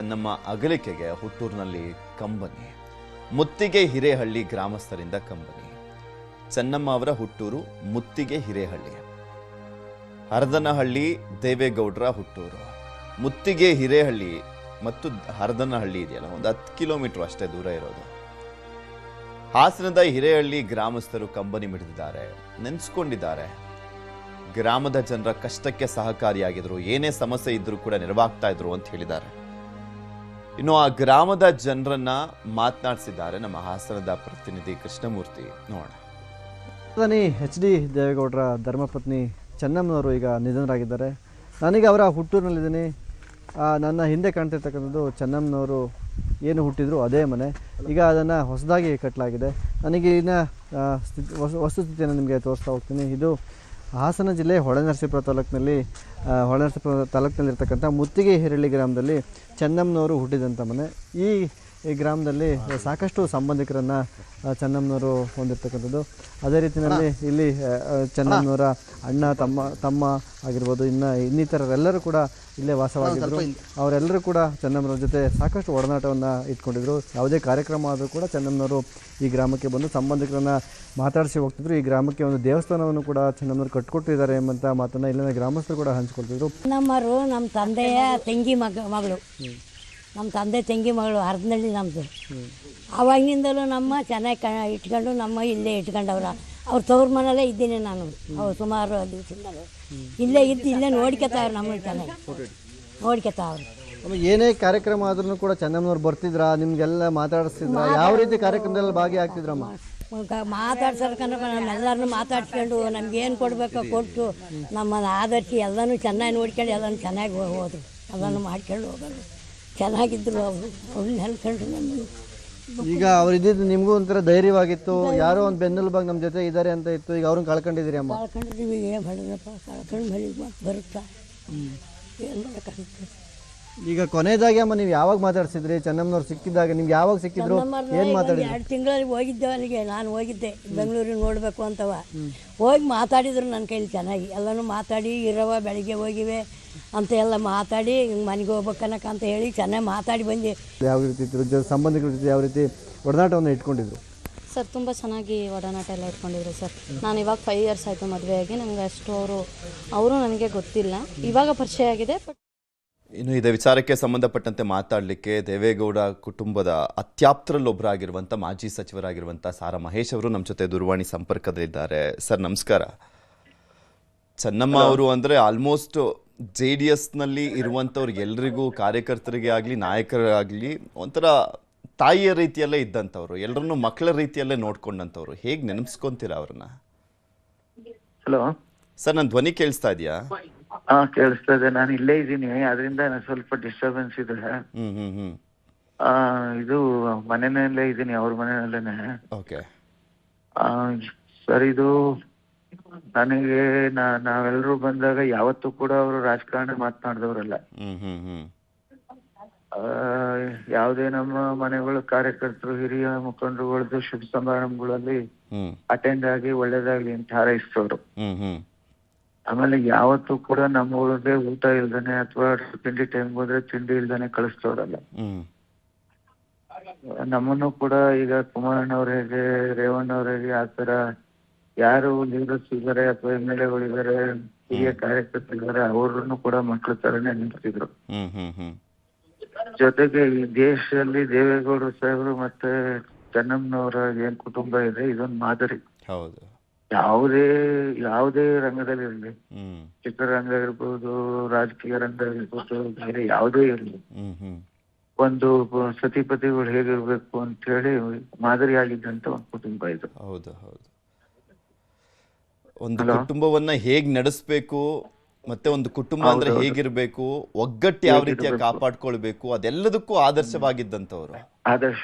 ನಮ್ಮ ಅಗಲಿಕೆಗೆ ಹುಟ್ಟೂರಿನಲ್ಲಿ ಕಂಬನಿ. ಮುತ್ತಿಗೆ ಹಿರೇಹಳ್ಳಿ ಗ್ರಾಮಸ್ಥರಿಂದ ಕಂಬನಿ. ಚೆನ್ನಮ್ಮ ಅವರ ಹುಟ್ಟೂರು ಮುತ್ತಿಗೆ ಹಿರೇಹಳ್ಳಿ. ಹರದನಹಳ್ಳಿ ದೇವೇಗೌಡರ ಹುಟ್ಟೂರು. ಮುತ್ತಿಗೆ ಹಿರೇಹಳ್ಳಿ ಮತ್ತು ಹರದನಹಳ್ಳಿ ಇದೆಯಲ್ಲ, ಒಂದು 10 ಕಿಲೋಮೀಟರ್ ಅಷ್ಟೇ ದೂರ ಇರೋದು. ಹಾಸನದ ಹಿರೇಹಳ್ಳಿ ಗ್ರಾಮಸ್ಥರು ಕಂಬನಿ ಮಿಡಿದಿದ್ದಾರೆ, ನೆನೆಸ್ಕೊಂಡಿದ್ದಾರೆ. ಗ್ರಾಮದ ಜನರ ಕಷ್ಟಕ್ಕೆ ಸಹಕಾರಿಯಾಗಿದ್ರು, ಏನೇ ಸಮಸ್ಯೆ ಇದ್ರೂ ಕೂಡ ನೆರವಾಗ್ತಾ ಇದ್ರು ಅಂತ ಹೇಳಿದ್ದಾರೆ. ಇನ್ನು ಆ ಗ್ರಾಮದ ಜನರನ್ನ ಮಾತನಾಡಿಸಿದ್ದಾರೆ ನಮ್ಮ ಹಾಸನದ ಪ್ರತಿನಿಧಿ ಕೃಷ್ಣಮೂರ್ತಿ. ನೋಡೋಣ. ಪ್ರಧಾನಿ HD ದೇವೇಗೌಡರ ಧರ್ಮಪತ್ನಿ ಚೆನ್ನಮ್ಮನವರು ಈಗ ನಿಧನರಾಗಿದ್ದಾರೆ. ನಾನೀಗ ಅವರ ಹುಟ್ಟೂರಿನಲ್ಲಿದ್ದೀನಿ. ನನ್ನ ಹಿಂದೆ ಕಾಣ್ತಿರ್ತಕ್ಕಂಥದ್ದು ಚೆನ್ನಮ್ಮನವರು ಏನು ಹುಟ್ಟಿದ್ರು ಅದೇ ಮನೆ. ಈಗ ಅದನ್ನು ಹೊಸದಾಗಿ ಕಟ್ಟಲಾಗಿದೆ. ನನಗೆ ಇನ್ನು ವಸ್ತುಸ್ಥಿತಿಯನ್ನು ನಿಮಗೆ ತೋರಿಸ್ತಾ ಹೋಗ್ತೀನಿ. ಇದು ಹಾಸನ ಜಿಲ್ಲೆ ಹೊಳೆನರಸೀಪುರ ತಾಲೂಕಿನಲ್ಲಿರ್ತಕ್ಕಂಥ ಮುತ್ತಿಗೆ ಹಿರೇಹಳ್ಳಿ ಗ್ರಾಮದಲ್ಲಿ ಚೆನ್ನಮ್ಮನವರು ಹುಟ್ಟಿದಂಥ ಮನೆ. ಈ ಗ್ರಾಮದಲ್ಲಿ ಸಾಕಷ್ಟು ಸಂಬಂಧಿಕರನ್ನು ಚೆನ್ನಮ್ಮನವರು ಹೊಂದಿರತಕ್ಕಂಥದ್ದು. ಅದೇ ರೀತಿಯಲ್ಲಿ ಇಲ್ಲಿ ಚೆನ್ನಮ್ಮನವರ ಅಣ್ಣ ತಮ್ಮ ಆಗಿರ್ಬೋದು, ಇನ್ನಿತರರೆಲ್ಲರೂ ಕೂಡ ಇಲ್ಲೇ ವಾಸವಾಗಿದ್ದರು. ಅವರೆಲ್ಲರೂ ಕೂಡ ಚೆನ್ನಮ್ಮನವ್ರ ಜೊತೆ ಸಾಕಷ್ಟು ಒಡನಾಟವನ್ನು ಇಟ್ಕೊಂಡಿದ್ರು. ಯಾವುದೇ ಕಾರ್ಯಕ್ರಮ ಆದರೂ ಕೂಡ ಚೆನ್ನಮ್ಮನವರು ಈ ಗ್ರಾಮಕ್ಕೆ ಬಂದು ಸಂಬಂಧಿಕರನ್ನು ಮಾತಾಡಿಸಿ ಹೋಗ್ತಿದ್ರು. ಈ ಗ್ರಾಮಕ್ಕೆ ಒಂದು ದೇವಸ್ಥಾನವನ್ನು ಕೂಡ ಚೆನ್ನಮ್ಮನವರು ಕಟ್ಕೊಟ್ಟಿದ್ದಾರೆ ಎಂಬಂಥ ಮಾತನ್ನು ಇಲ್ಲಿನ ಗ್ರಾಮಸ್ಥರು ಕೂಡ ಹಂಚ್ಕೊಳ್ತಿದ್ರು. ನಮ್ಮರು ನಮ್ಮ ತಂದೆಯ ತಂಗಿ ಮಗಳು, ನಮ್ಮ ತಂದೆ ತಂಗಿ ಮಗಳು ಹರದನಹಳ್ಳಿ ನಮ್ಮದು. ಆವಾಗಿನಿಂದಲೂ ನಮ್ಮ ಚೆನ್ನಾಗಿ ಇಟ್ಕೊಂಡು ನಮ್ಮ ಇಲ್ಲೇ ಇಟ್ಕೊಂಡವ್ರ. ಅವ್ರ ತವ್ರ ಮನೆಯಲ್ಲೇ ಇದ್ದೀನಿ ನಾನು. ಅವ್ರು ಸುಮಾರು ದಿವಸದಿಂದಲೂ ಇಲ್ಲೇ ಇದ್ದು ಇಲ್ಲೇ ನೋಡ್ಕೊತಾವ್ರು, ನಮಗೆ ಚೆನ್ನಾಗಿ ನೋಡ್ಕೊತಾವ್ರು. ಏನೇ ಕಾರ್ಯಕ್ರಮ ಆದ್ರೂ ಕೂಡ ಚೆನ್ನಮ್ಮನವ್ರು ಬರ್ತಿದ್ರ, ನಿಮ್ಗೆಲ್ಲ ಮಾತಾಡಿಸ್ತಿದ್ರ? ಯಾವ ರೀತಿ ಕಾರ್ಯಕ್ರಮದಲ್ಲಿ ಭಾಗಿಯಾಗ್ತಿದ್ರಮ್ಮ? ಮಾತಾಡ್ಸರ್ಕಂದ್ರೆ ನಮ್ಮೆಲ್ಲರನ್ನೂ ಮಾತಾಡ್ಸ್ಕೊಂಡು ನಮ್ಗೇನು ಕೊಡಬೇಕೋ ಕೊಟ್ಟು ನಮ್ಮನ್ನು ಆಧರಿಸಿ ಎಲ್ಲನೂ ಚೆನ್ನಾಗಿ ನೋಡ್ಕೊಂಡು ಎಲ್ಲನೂ ಚೆನ್ನಾಗಿ ಹೋದ್ರು. ಎಲ್ಲನೂ ಮಾಡ್ಕೊಂಡು ಹೋಗೋದು ಚೆನ್ನಾಗಿದ್ರು. ಅವ್ರು ನೆಲ್ಕೊಂಡು ನಮ್ಮದು. ಈಗ ಅವ್ರು ಇದ್ದಿದ್ದು ನಿಮಗೂ ಒಂಥರ ಧೈರ್ಯವಾಗಿತ್ತು, ಯಾರೋ ಒಂದು ಬೆನ್ನೆಲುಬಾಗಿ ನಮ್ಮ ಜೊತೆ ಇದ್ದಾರೆ ಅಂತ ಇತ್ತು. ಈಗ ಅವ್ರನ್ನ ಕಳ್ಕೊಂಡಿದ್ದೀರಿ ಅಮ್ಮ? ಕಳ್ಕೊಂಡಿದ್ದೀವಿ. ಏನು ಮಾಡಿದ್ರಪ್ಪ, ಕಳ್ಕೊಂಡು ಮನೆಗೆ ಬರುತ್ತಾ ಏನು ಮಾಡೋಕ್ಕಾಗುತ್ತೆ. ಈಗ ಕೊನೆಯದಾಗಿ ಅಮ್ಮ ನೀವು ಯಾವಾಗ ಮಾತಾಡ್ಸಿದ್ರಿ? ಚೆನ್ನಮ್ಮನವ್ರು ಸಿಕ್ಕಿದಾಗ ನಿಮ್ಗೆ ಯಾವಾಗ ಸಿಕ್ಕಿದ್ರು? ಏನು ಮಾತಾಡಿದ್ರು? 2 ತಿಂಗಳಲ್ಲಿ ಹೋಗಿದ್ದೆ ಅಲ್ಲಿಗೆ. ನಾನು ಹೋಗಿದ್ದೆ ಬೆಂಗಳೂರಿಗೆ ನೋಡಬೇಕು ಅಂತವ. ಹೋಗಿ ಮಾತಾಡಿದ್ರು ನನ್ನ ಕೈಲಿ ಚೆನ್ನಾಗಿ. ಎಲ್ಲನೂ ಮಾತಾಡಿ ಇರವ ಬೆಳಿಗ್ಗೆ ಹೋಗಿವೆ ಅಂತ ಎಲ್ಲ ಮಾತಾಡಿ ಮನೆಗೆ ಹೋಗ್ಬೇಕನ್ನಕ್ಕಂತ ಹೇಳಿ ಚೆನ್ನಾಗಿ ಮಾತಾಡಿ ಬಂದು. ಯಾವ ರೀತಿ ಇದ್ರು ಸಂಬಂಧಿಕರ ಜೊತೆ, ಯಾವ ರೀತಿ ಒಡನಾಟವನ್ನು ಇಟ್ಕೊಂಡಿದ್ರು? ಸರ್ ತುಂಬ ಚೆನ್ನಾಗಿ ಒಡನಾಟ ಎಲ್ಲ ಇಟ್ಕೊಂಡಿದ್ರು ಸರ್. ನಾನು ಇವಾಗ 5 ಇಯರ್ಸ್ ಆಯಿತು ಮದುವೆಯಾಗಿ. ನನಗೆ ಅಷ್ಟು ಅವರು ನನಗೆ ಗೊತ್ತಿಲ್ಲ, ಇವಾಗ ಪರಿಚಯ ಆಗಿದೆ. ಇನ್ನು ಇದೇ ವಿಚಾರಕ್ಕೆ ಸಂಬಂಧಪಟ್ಟಂತೆ ಮಾತಾಡಲಿಕ್ಕೆ ದೇವೇಗೌಡ ಕುಟುಂಬದ ಅತ್ಯಾಪ್ತರಲ್ಲೊಬ್ಬರಾಗಿರುವಂಥ ಮಾಜಿ ಸಚಿವರಾಗಿರುವಂಥ ಸಾರಾ ಮಹೇಶ್ ಅವರು ನಮ್ಮ ಜೊತೆ ದೂರವಾಣಿ ಸಂಪರ್ಕದಲ್ಲಿದ್ದಾರೆ. ಸರ್ ನಮಸ್ಕಾರ. ಚೆನ್ನಮ್ಮ ಅವರು ಅಂದರೆ ಆಲ್ಮೋಸ್ಟ್ JDSನಲ್ಲಿ ಇರುವಂಥವ್ರು ಎಲ್ರಿಗೂ, ಕಾರ್ಯಕರ್ತರಿಗೆ ಆಗಲಿ ನಾಯಕರಾಗಲಿ ಒಂಥರ ತಾಯಿಯ ರೀತಿಯಲ್ಲೇ ಇದ್ದಂಥವ್ರು, ಎಲ್ಲರನ್ನೂ ಮಕ್ಕಳ ರೀತಿಯಲ್ಲೇ ನೋಡ್ಕೊಂಡಂಥವ್ರು. ಹೇಗೆ ನೆನಪಿಸ್ಕೊಂತೀರಾ ಅವ್ರನ್ನ? ಹಲೋ ಸರ್, ನನ್ನ ಧ್ವನಿ ಕೇಳಿಸ್ತಾ ಇದೆಯಾ? ಕೇಳಿಸ್ತಾ ಇದೆ. ನಾನು ಇಲ್ಲೇ ಇದ್ದೀನಿ, ಅದರಿಂದ ಸ್ವಲ್ಪ ಡಿಸ್ಟರ್ಬೆನ್ಸ್ ಇದೆ. ಇದು ಮನೆಯಲ್ಲೇ ಇದ್ದೀನಿ, ಅವ್ರ ಮನೆಯಲ್ಲೇನೆ. ಓಕೆ ಸರ್, ಇದು ನನಗೆ ನಾವೆಲ್ಲರೂ ಬಂದಾಗ ಯಾವತ್ತೂ ಕೂಡ ಅವರು ರಾಜಕಾರಣ ಮಾತನಾಡಿದವರಲ್ಲ. ಯಾವುದೇ ನಮ್ಮ ಮನೆಗಳು ಕಾರ್ಯಕರ್ತರು, ಹಿರಿಯ ಮುಖಂಡರುಗಳದ್ದು ಶುಭ ಸಮಾರಂಭಗಳಲ್ಲಿ ಅಟೆಂಡ್ ಆಗಿ ಒಳ್ಳೇದಾಗ್ಲಿ ಅಂತ ಹಾರೈಸಿದವರು. ಆಮೇಲೆ ಯಾವತ್ತೂ ಕೂಡ ನಮ್ಮ ಊರದೇ ಊಟ ಇಲ್ದಾನೆ ಅಥವಾ ತಿಂಡಿ ಟೈಮ್ ಹೋದ್ರೆ ತಿಂಡಿ ಇಲ್ದಾನೆ ಕಳಿಸ್ತವ್ರಲ್ಲ. ನಮ್ಮನ್ನು ಕೂಡ ಈಗ ಕುಮಾರಣ್ಣವ್ರ ಹೇಗೆ, ರೇವಣ್ಣವ್ರ ಹೇಗೆ, ಆತರ ಯಾರು ಲೀಡರ್ಸ್ ಇದ್ದಾರೆ ಅಥವಾ MLAಗಳಿದ್ದಾರೆ, ಹಿರಿಯ ಕಾರ್ಯಕರ್ತರಿದ್ದಾರೆ, ಅವ್ರನ್ನು ಕೂಡ ಮಕ್ಳ ತರನೇ ನಿಂತಿದ್ರು. ಜೊತೆಗೆ ಈ ದೇಶದಲ್ಲಿ ದೇವೇಗೌಡರು ಸಾಹೇಬರು ಮತ್ತೆ ಚೆನ್ನಮ್ಮನವರ ಏನ್ ಕುಟುಂಬ ಇದೆ, ಇದೊಂದು ಮಾದರಿ. ಹೌದು. ಯಾವುದೇ ರಂಗದಲ್ಲಿ ಇರಲಿ, ಚಿತ್ರರಂಗ ಇರ್ಬೋದು, ರಾಜಕೀಯ ರಂಗ ಇರ್ಬೋದು, ಬೇರೆ ಯಾವುದೇ ಇರಲಿ, ಒಂದು ಸತಿಪತಿಗಳು ಹೇಗಿರ್ಬೇಕು ಅಂತ ಹೇಳಿ ಮಾದರಿಯಾಗಿದ್ದಂತ ಒಂದು ಕುಟುಂಬ ಇದು. ಹೌದು ಹೌದು. ಒಂದು ಕುಟುಂಬವನ್ನ ಹೇಗ್ ನಡೆಸಬೇಕು, ಮತ್ತೆ ಒಂದು ಕುಟುಂಬ ಅಂದ್ರೆ ಹೇಗಿರ್ಬೇಕು, ಒಗ್ಗಟ್ಟು ಯಾವ ರೀತಿಯ ಕಾಪಾಡ್ಕೊಳ್ಬೇಕು, ಅದೆಲ್ಲದಕ್ಕೂ ಆದರ್ಶವಾಗಿದ್ದಂಥವ್ರು.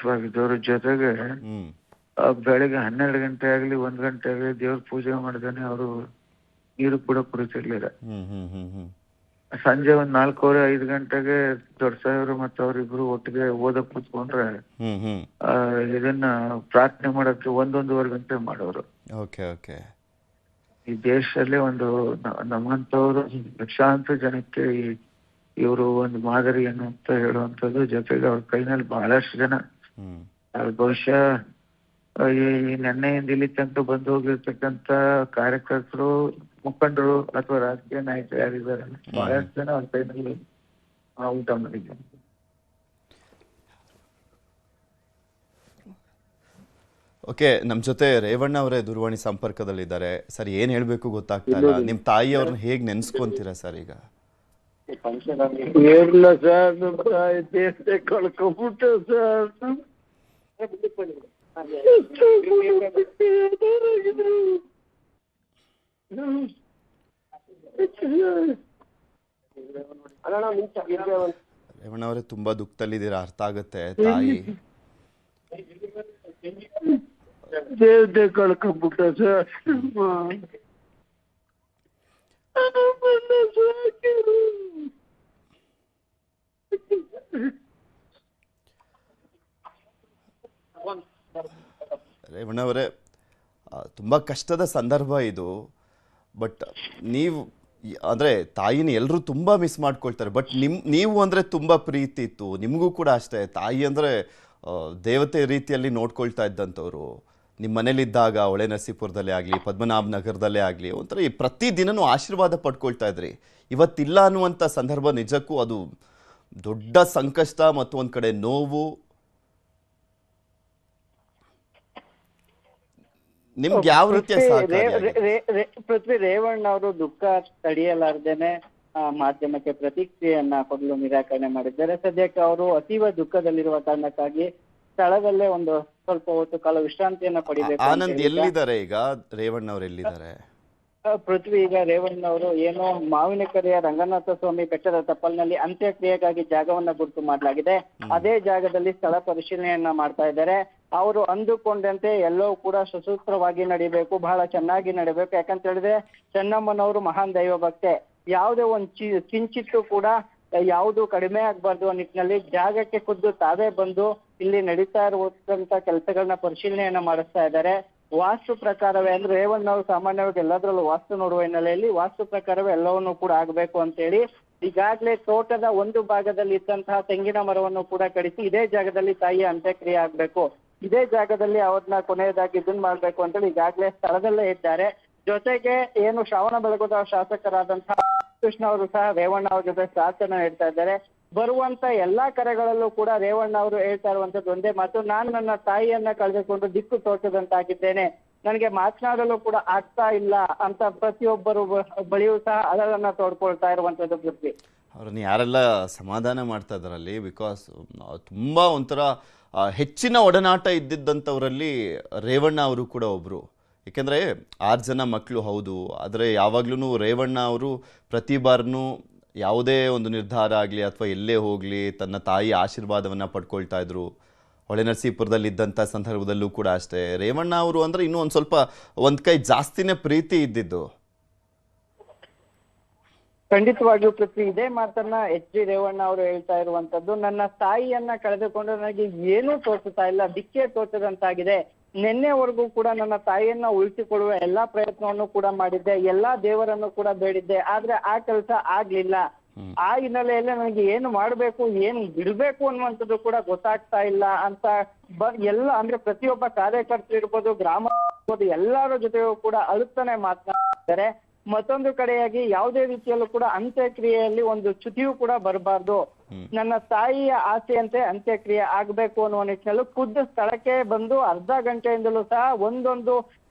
ಜೊತೆಗೆ ಬೆಳಿಗ್ಗೆ 12 ಗಂಟೆ ಆಗ್ಲಿ 1 ಗಂಟೆ ಆಗ್ಲಿ ದೇವ್ರ ಪೂಜೆ ಮಾಡ್ದಾನೆ ಅವರು ನೀರು ಕೂಡ ಕುಡಿತಿರ್ಲಿಲ್ಲ. ಸಂಜೆ 4:15 ಗಂಟೆಗೆ ದೊಡ್ಡ ಸಾಹೇಬರು ಮತ್ತೆ ಅವರಿಬ್ರು ಒಟ್ಟಿಗೆ ಓದಕ್ ಕೂತ್ಕೊಂಡ್ರೆ ಇದನ್ನ ಪ್ರಾರ್ಥನೆ ಮಾಡಕ್ಕೆ 1-1.5 ಗಂಟೆ ಮಾಡೋರು. ಈ ದೇಶದಲ್ಲಿ ಒಂದು ನಮ್ಮಂತವ್ರು ಲಕ್ಷಾಂತರ ಜನಕ್ಕೆ ಈ ಇವರು ಒಂದು ಮಾದರಿಯನ್ನು ಅಂತ ಹೇಳುವಂಥದ್ದು. ಜೊತೆಗೆ ಅವ್ರ ಕೈನಲ್ಲಿ ಬಹಳಷ್ಟು ಜನ ಬಹುಶಃ ಈ ನೆನ್ನೆಯಿಂದ ಇಲ್ಲಿ ತನಕ ಬಂದು ಹೋಗಿರ್ತಕ್ಕಂಥ ಕಾರ್ಯಕರ್ತರು, ಮುಖಂಡರು ಅಥವಾ ರಾಜಕೀಯ ನಾಯಕರು ಯಾರಿದ್ದಾರೆ ಬಹಳಷ್ಟು ಜನ ಅವ್ರ ಕೈನಲ್ಲಿ ಊಟ ಮಾಡಿದ್ದಾರೆ. ಓಕೆ, ನಮ್ಮ ಜೊತೆ ರೇವಣ್ಣ ಅವರೇ ದೂರವಾಣಿ ಸಂಪರ್ಕದಲ್ಲಿದ್ದಾರೆ. ಸರ್, ಏನ್ ಹೇಳ್ಬೇಕು ಗೊತ್ತಾಗ್ತಾ ಇಲ್ಲ. ನಿಮ್ ತಾಯಿ ಅವ್ರನ್ನ ಹೇಗ್ ನೆನ್ಸ್ಕೊಂತೀರಾ ಸರ್ ಈಗ? ಏನಿಲ್ಲ ಸರ್, ನಮ್ಮ ತಾಯಿ ದೇಶ ಕಳ್ಕೊಂಡ್ಬಿಟ್ಟೆ ಸರ್. ರೇವಣ್ಣ ಅವರೇ ತುಂಬಾ ದುಃಖದಲ್ಲಿದ್ದೀರಾ, ಅರ್ಥ ಆಗುತ್ತೆ. ತಾಯಿ ದೇಶ ಕಳ್ಕೊಂಡ್ಬಿಟ್ಟ ಸರ್. ರೇವಣ್ಣ ಅವರೇ, ತುಂಬ ಕಷ್ಟದ ಸಂದರ್ಭ ಇದು. ಬಟ್ ನೀವು ಅಂದರೆ ತಾಯಿನ ಎಲ್ಲರೂ ತುಂಬ ಮಿಸ್ ಮಾಡ್ಕೊಳ್ತಾರೆ. ಬಟ್ ನೀವು ಅಂದರೆ ತುಂಬ ಪ್ರೀತಿ ಇತ್ತು ನಿಮಗೂ ಕೂಡ ಅಷ್ಟೇ. ತಾಯಿ ಅಂದರೆ ದೇವತೆ ರೀತಿಯಲ್ಲಿ ನೋಡ್ಕೊಳ್ತಾ ಇದ್ದಂಥವ್ರು. ನಿಮ್ಮ ಮನೇಲಿದ್ದಾಗ ಹೊಳೆ ನರಸೀಪುರದಲ್ಲೇ ಆಗಲಿ, ಪದ್ಮನಾಭ ನಗರದಲ್ಲೇ ಆಗಲಿ, ಒಂಥರ ಈ ಪ್ರತಿದಿನನೂ ಆಶೀರ್ವಾದ ಪಡ್ಕೊಳ್ತಾ ಇದ್ರಿ. ಇವತ್ತಿಲ್ಲ ಅನ್ನುವಂಥ ಸಂದರ್ಭ ನಿಜಕ್ಕೂ ಅದು ದೊಡ್ಡ ಸಂಕಷ್ಟ ಮತ್ತು ಒಂದು ಕಡೆ ನೋವು. ನಿಮ್ಗೆ ಯಾವ ರೀತಿಯ ಪೃಥ್ವಿ ರೇವಣ್ಣ ಅವರು ದುಃಖ ತಡೆಯಲಾರ್ದೇನೆ ಮಾಧ್ಯಮಕ್ಕೆ ಪ್ರತಿಕ್ರಿಯೆಯನ್ನ ಕೊಡಲು ನಿರಾಕರಣೆ ಮಾಡಿದ್ದಾರೆ. ಸದ್ಯಕ್ಕೆ ಅವರು ಅತೀವ ದುಃಖದಲ್ಲಿರುವ ಕಾರಣಕ್ಕಾಗಿ ಸ್ಥಳದಲ್ಲೇ ಒಂದು ಸ್ವಲ್ಪ ಹೊತ್ತು ಕಾಲ ವಿಶ್ರಾಂತಿಯನ್ನ ಪಡಿಬೇಕು. ಆನಂದ್ ಎಲ್ಲಿದ್ದಾರೆ ಈಗ? ರೇವಣ್ಣ ಅವ್ರು ಎಲ್ಲಿದ್ದಾರೆ? ಪೃಥ್ವಿ, ಈಗ ರೇವಣ್ಣ ಅವರು ಏನೋ ಮಾವಿನಕೆರೆಯ ರಂಗನಾಥ ಸ್ವಾಮಿ ಬೆಟ್ಟದ ತಪ್ಪಲಿನಲ್ಲಿ ಅಂತ್ಯಕ್ರಿಯೆಗಾಗಿ ಜಾಗವನ್ನ ಗುರುತು ಮಾಡಲಾಗಿದೆ. ಅದೇ ಜಾಗದಲ್ಲಿ ಸ್ಥಳ ಪರಿಶೀಲನೆಯನ್ನ ಮಾಡ್ತಾ ಇದ್ದಾರೆ. ಅವರು ಅಂದುಕೊಂಡಂತೆ ಎಲ್ಲವೂ ಕೂಡ ಸುಸೂತ್ರವಾಗಿ ನಡಿಬೇಕು, ಬಹಳ ಚೆನ್ನಾಗಿ ನಡಿಬೇಕು. ಯಾಕಂತ ಹೇಳಿದ್ರೆ ಚೆನ್ನಮ್ಮನವರು ಮಹಾನ್ ದೈವ ಭಕ್ತೆ. ಯಾವುದೇ ಒಂದು ಕಿಂಚಿತ್ತು ಕೂಡ ಯಾವುದು ಕಡಿಮೆ ಆಗ್ಬಾರ್ದು ಆ ನಿಟ್ಟಿನಲ್ಲಿ ಜಾಗಕ್ಕೆ ಖುದ್ದು ತಾವೇ ಬಂದು ಇಲ್ಲಿ ನಡೀತಾ ಇರುವಂತ ಕೆಲಸಗಳನ್ನ ಪರಿಶೀಲನೆಯನ್ನ ಮಾಡಿಸ್ತಾ ಇದ್ದಾರೆ. ವಾಸ್ತು ಪ್ರಕಾರವೇ, ಅಂದ್ರೆ ರೇವಣ್ಣ ಅವರು ಸಾಮಾನ್ಯವಾಗಿ ಎಲ್ಲದರಲ್ಲೂ ವಾಸ್ತು ನೋಡುವ ಹಿನ್ನೆಲೆಯಲ್ಲಿ ವಾಸ್ತು ಪ್ರಕಾರವೇ ಎಲ್ಲವನ್ನೂ ಕೂಡ ಆಗ್ಬೇಕು ಅಂತೇಳಿ ಈಗಾಗಲೇ ತೋಟದ ಒಂದು ಭಾಗದಲ್ಲಿ ಇದ್ದಂತಹ ತೆಂಗಿನ ಮರವನ್ನು ಕೂಡ ಕಡಿಸಿ ಇದೇ ಜಾಗದಲ್ಲಿ ತಾಯಿಯ ಅಂತ್ಯಕ್ರಿಯೆ ಆಗ್ಬೇಕು, ಇದೇ ಜಾಗದಲ್ಲಿ ಅವ್ರನ್ನ ಕೊನೆಯದಾಗಿ ಇದನ್ ಮಾಡ್ಬೇಕು ಅಂತೇಳಿ ಈಗಾಗಲೇ ಸ್ಥಳದಲ್ಲೇ ಇದ್ದಾರೆ. ಜೊತೆಗೆ ಏನು ಶ್ರವಣ ಬೆಳಗುದ ಶಾಸಕರಾದಂತಹ ಕೃಷ್ಣ ಅವರು ಸಹ ರೇವಣ್ಣ ಅವ್ರ ಜೊತೆ ಸಾಥನ್ನ ನೀಡ್ತಾ ಇದ್ದಾರೆ. ಬರುವಂತ ಎಲ್ಲಾ ಕರೆಗಳಲ್ಲೂ ಕೂಡ ರೇವಣ್ಣ ಅವರು ಹೇಳ್ತಾ ಇರುವಂತದ್ದು ಒಂದೇ ಮಾತು, ನಾನು ನನ್ನ ತಾಯಿಯನ್ನ ಕಳೆದುಕೊಂಡು ದಿಕ್ಕು ತೋಚದಂತಾಗಿದ್ದೇನೆ, ನನಗೆ ಮಾತನಾಡಲು ಕೂಡ ಆಗ್ತಾ ಇಲ್ಲ ಅಂತ ಪ್ರತಿಯೊಬ್ಬರು ಬಳಿಯೂ ಸಹ ಅದರನ್ನ ತೋಡ್ಕೊಳ್ತಾ ಇರುವಂತದ್ದು ಪೃಥ್ವಿ. ಅವ್ರನ್ನ ಯಾರೆಲ್ಲ ಸಮಾಧಾನ ಮಾಡ್ತಾ ಇದ್ದಾರಲ್ಲಿ, ಬಿಕಾಸ್ ತುಂಬ ಒಂಥರ ಹೆಚ್ಚಿನ ಒಡನಾಟ ಇದ್ದಿದ್ದಂಥವರಲ್ಲಿ ರೇವಣ್ಣ ಅವರು ಕೂಡ ಒಬ್ಬರು. ಏಕೆಂದರೆ 6 ಜನ ಮಕ್ಕಳು ಹೌದು, ಆದರೆ ಯಾವಾಗ್ಲೂ ರೇವಣ್ಣ ಅವರು ಪ್ರತಿ ಬಾರನೂ ಯಾವುದೇ ಒಂದು ನಿರ್ಧಾರ ಆಗಲಿ ಅಥವಾ ಎಲ್ಲೇ ಹೋಗಲಿ ತನ್ನ ತಾಯಿ ಆಶೀರ್ವಾದವನ್ನು ಪಡ್ಕೊಳ್ತಾ ಇದ್ರು. ಹೊಳೆ ನರಸೀಪುರದಲ್ಲಿ ಇದ್ದಂಥ ಸಂದರ್ಭದಲ್ಲೂ ಕೂಡ ಅಷ್ಟೇ. ರೇವಣ್ಣ ಅವರು ಅಂದರೆ ಇನ್ನೂ ಒಂದು ಸ್ವಲ್ಪ ಒಂದು ಕೈ ಜಾಸ್ತಿನೇ ಪ್ರೀತಿ ಇದ್ದಿದ್ದು. ಖಂಡಿತವಾಗಿಯೂ ಪೃಥ್ವಿ, ಇದೇ ಮಾತನ್ನ ಎಚ್ ಡಿ ರೇವಣ್ಣ ಅವರು ಹೇಳ್ತಾ ಇರುವಂತದ್ದು. ನನ್ನ ತಾಯಿಯನ್ನ ಕಳೆದುಕೊಂಡು ನನಗೆ ಏನೂ ತೋಚುತ್ತಾ ಇಲ್ಲ, ದಿಕ್ಕೇ ತೋಚದಂತಾಗಿದೆ. ನಿನ್ನೆವರೆಗೂ ಕೂಡ ನನ್ನ ತಾಯಿಯನ್ನ ಉಳಿಸಿಕೊಳ್ಳುವ ಎಲ್ಲಾ ಪ್ರಯತ್ನವನ್ನು ಕೂಡ ಮಾಡಿದ್ದೆ, ಎಲ್ಲಾ ದೇವರನ್ನು ಕೂಡ ಬೇಡಿದ್ದೆ, ಆದ್ರೆ ಆ ಕೆಲಸ ಆಗ್ಲಿಲ್ಲ. ಆ ಹಿನ್ನೆಲೆಯಲ್ಲಿ ನನಗೆ ಏನು ಮಾಡ್ಬೇಕು, ಏನ್ ಬಿಡ್ಬೇಕು ಅನ್ನುವಂಥದ್ದು ಕೂಡ ಗೊತ್ತಾಗ್ತಾ ಇಲ್ಲ ಅಂತ ಎಲ್ಲ ಅಂದ್ರೆ ಪ್ರತಿಯೊಬ್ಬ ಕಾರ್ಯಕರ್ತರು ಇರ್ಬೋದು, ಗ್ರಾಮ ಇರ್ಬೋದು, ಎಲ್ಲರ ಜೊತೆಗೂ ಕೂಡ ಅಳುತ್ತಾನೆ ಮಾತನಾಡ್ತಾರೆ. ಮತ್ತೊಂದು ಕಡೆಯಾಗಿ ಯಾವುದೇ ರೀತಿಯಲ್ಲೂ ಕೂಡ ಅಂತ್ಯಕ್ರಿಯೆಯಲ್ಲಿ ಒಂದು ಚ್ಯುತಿಯೂ ಕೂಡ ಬರಬಾರ್ದು, ನನ್ನ ತಾಯಿಯ ಆಸೆಯಂತೆ ಅಂತ್ಯಕ್ರಿಯೆ ಆಗ್ಬೇಕು ಅನ್ನುವ ನಿಟ್ಟಿನಲ್ಲೂ ಖುದ್ದು ಸ್ಥಳಕ್ಕೆ ಬಂದು ಅರ್ಧ ಗಂಟೆಯಿಂದಲೂ ಸಹ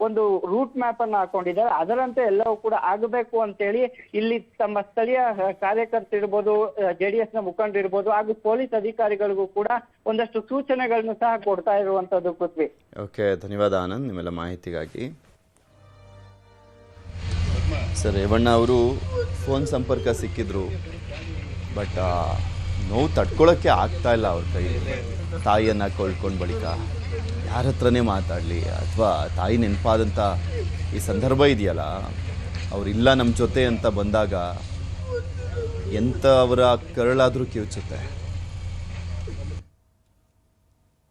ಒಂದು ರೂಟ್ ಮ್ಯಾಪ್ ಅನ್ನು ಹಾಕೊಂಡಿದ್ದಾರೆ. ಅದರಂತೆ ಎಲ್ಲವೂ ಕೂಡ ಆಗಬೇಕು ಅಂತೇಳಿ ಇಲ್ಲಿ ತಮ್ಮ ಸ್ಥಳೀಯ ಕಾರ್ಯಕರ್ತರು ಇರ್ಬೋದು, JDS ನ ಮುಖಂಡರು ಇರ್ಬೋದು, ಹಾಗೂ ಪೊಲೀಸ್ ಅಧಿಕಾರಿಗಳಿಗೂ ಕೂಡ ಒಂದಷ್ಟು ಸೂಚನೆಗಳನ್ನು ಸಹ ಕೊಡ್ತಾ ಇರುವಂತದ್ದು ಪೃಥ್ವಿ. ಓಕೆ, ಧನ್ಯವಾದ ಆನಂದ್ ನಿಮ್ಮೆಲ್ಲ ಮಾಹಿತಿಗಾಗಿ. ಸರ್, ರೇವಣ್ಣ ಅವರು ಫೋನ್ ಸಂಪರ್ಕ ಸಿಕ್ಕಿದ್ರು, ಬಟ್ ನೋವು ತಡ್ಕೊಳ್ಳೋಕ್ಕೆ ಆಗ್ತಾ ಇಲ್ಲ ಅವ್ರ ಕೈಯಲ್ಲಿ. ತಾಯಿಯನ್ನು ಕಳ್ಕೊಂಡು ಬಳಿಕ ಯಾರ ಹತ್ರನೇ ಮಾತಾಡಲಿ ಅಥವಾ ತಾಯಿ ನೆನಪಾದಂಥ ಈ ಸಂದರ್ಭ ಇದೆಯಲ್ಲ, ಅವರಿಲ್ಲ ನಮ್ಮ ಜೊತೆ ಅಂತ ಬಂದಾಗ ಎಂಥ ಅವರ ಕರಳಾದರೂ ಕಿವುಚುತ್ತೆ.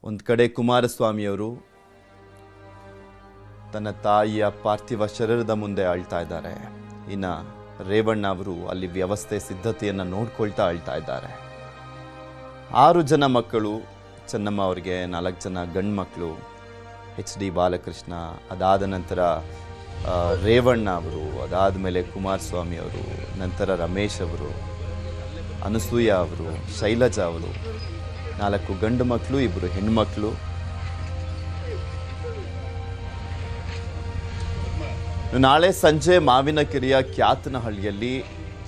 ಒಂದು ಕಡೆ ಕುಮಾರಸ್ವಾಮಿಯವರು ತನ್ನ ತಾಯಿಯ ಪಾರ್ಥಿವ ಶರೀರದ ಮುಂದೆ ಅಳ್ತಾ ಇದ್ದಾರೆ. ಇನ್ನು ರೇವಣ್ಣ ಅವರು ಅಲ್ಲಿ ವ್ಯವಸ್ಥೆ ಸಿದ್ಧತೆಯನ್ನು ನೋಡ್ಕೊಳ್ತಾ ಅಳ್ತಾ ಇದ್ದಾರೆ. 6 ಜನ ಮಕ್ಕಳು ಚೆನ್ನಮ್ಮ ಅವರಿಗೆ, 4 ಜನ ಗಂಡು ಮಕ್ಕಳು, HD ಬಾಲಕೃಷ್ಣ, ಅದಾದ ನಂತರ ರೇವಣ್ಣ ಅವರು, ಅದಾದ ಮೇಲೆ ಕುಮಾರಸ್ವಾಮಿ ಅವರು, ನಂತರ ರಮೇಶ್ ಅವರು, ಅನಸೂಯ ಅವರು, ಶೈಲಜಾ ಅವರು, 4 ಗಂಡು ಮಕ್ಕಳು, 2 ಹೆಣ್ಮಕ್ಳು. ನಾಳೆ ಸಂಜೆ ಮಾವಿನಕೆರೆಯ ಕ್ಯಾತನಹಳ್ಳಿಯಲ್ಲಿ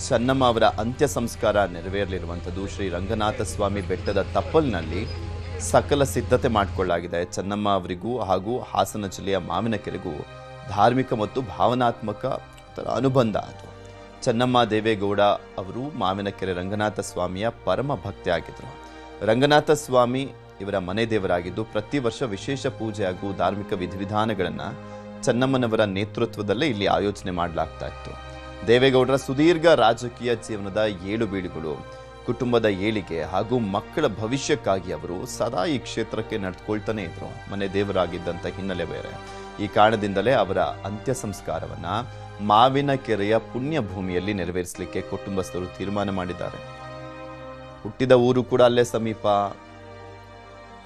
ಚೆನ್ನಮ್ಮ ಅವರ ಅಂತ್ಯ ಸಂಸ್ಕಾರ ನೆರವೇರಲಿರುವಂಥದ್ದು. ಶ್ರೀ ರಂಗನಾಥ ಸ್ವಾಮಿ ಬೆಟ್ಟದ ತಪ್ಪಲಿನಲ್ಲಿ ಸಕಲ ಸಿದ್ಧತೆ ಮಾಡಿಕೊಳ್ಳಲಾಗಿದೆ. ಚೆನ್ನಮ್ಮ ಅವರಿಗೂ ಹಾಗೂ ಹಾಸನ ಜಿಲ್ಲೆಯ ಮಾವಿನಕೆರೆಗೂ ಧಾರ್ಮಿಕ ಮತ್ತು ಭಾವನಾತ್ಮಕ ಅನುಬಂಧ ಅದು. ಚೆನ್ನಮ್ಮ ದೇವೇಗೌಡ ಅವರು ಮಾವಿನಕೆರೆ ರಂಗನಾಥ ಸ್ವಾಮಿಯ ಪರಮ ಭಕ್ತಿ ಆಗಿದ್ದರು. ರಂಗನಾಥ ಸ್ವಾಮಿ ಇವರ ಮನೆ ದೇವರಾಗಿದ್ದು ಪ್ರತಿ ವರ್ಷ ವಿಶೇಷ ಪೂಜೆ ಹಾಗೂ ಧಾರ್ಮಿಕ ವಿಧಿವಿಧಾನಗಳನ್ನು ಚೆನ್ನಮ್ಮನವರ ನೇತೃತ್ವದಲ್ಲೇ ಇಲ್ಲಿ ಆಯೋಜನೆ ಮಾಡಲಾಗ್ತಾ ಇತ್ತು. ದೇವೇಗೌಡರ ಸುದೀರ್ಘ ರಾಜಕೀಯ ಜೀವನದ ಏಳು ಬೀಳುಗಳು, ಕುಟುಂಬದ ಏಳಿಗೆ ಹಾಗೂ ಮಕ್ಕಳ ಭವಿಷ್ಯಕ್ಕಾಗಿ ಅವರು ಸದಾ ಈ ಕ್ಷೇತ್ರಕ್ಕೆ ನಡೆದುಕೊಳ್ತಾನೆ ಇದ್ರು. ಮನೆ ದೇವರಾಗಿದ್ದಂಥ ಹಿನ್ನೆಲೆ ಬೇರೆ. ಈ ಕಾರಣದಿಂದಲೇ ಅವರ ಅಂತ್ಯ ಸಂಸ್ಕಾರವನ್ನ ಮಾವಿನಕೆರೆಯ ಪುಣ್ಯ ಭೂಮಿಯಲ್ಲಿ ನೆರವೇರಿಸಲಿಕ್ಕೆ ಕುಟುಂಬಸ್ಥರು ತೀರ್ಮಾನ ಮಾಡಿದ್ದಾರೆ. ಹುಟ್ಟಿದ ಊರು ಕೂಡ ಅಲ್ಲೇ ಸಮೀಪ,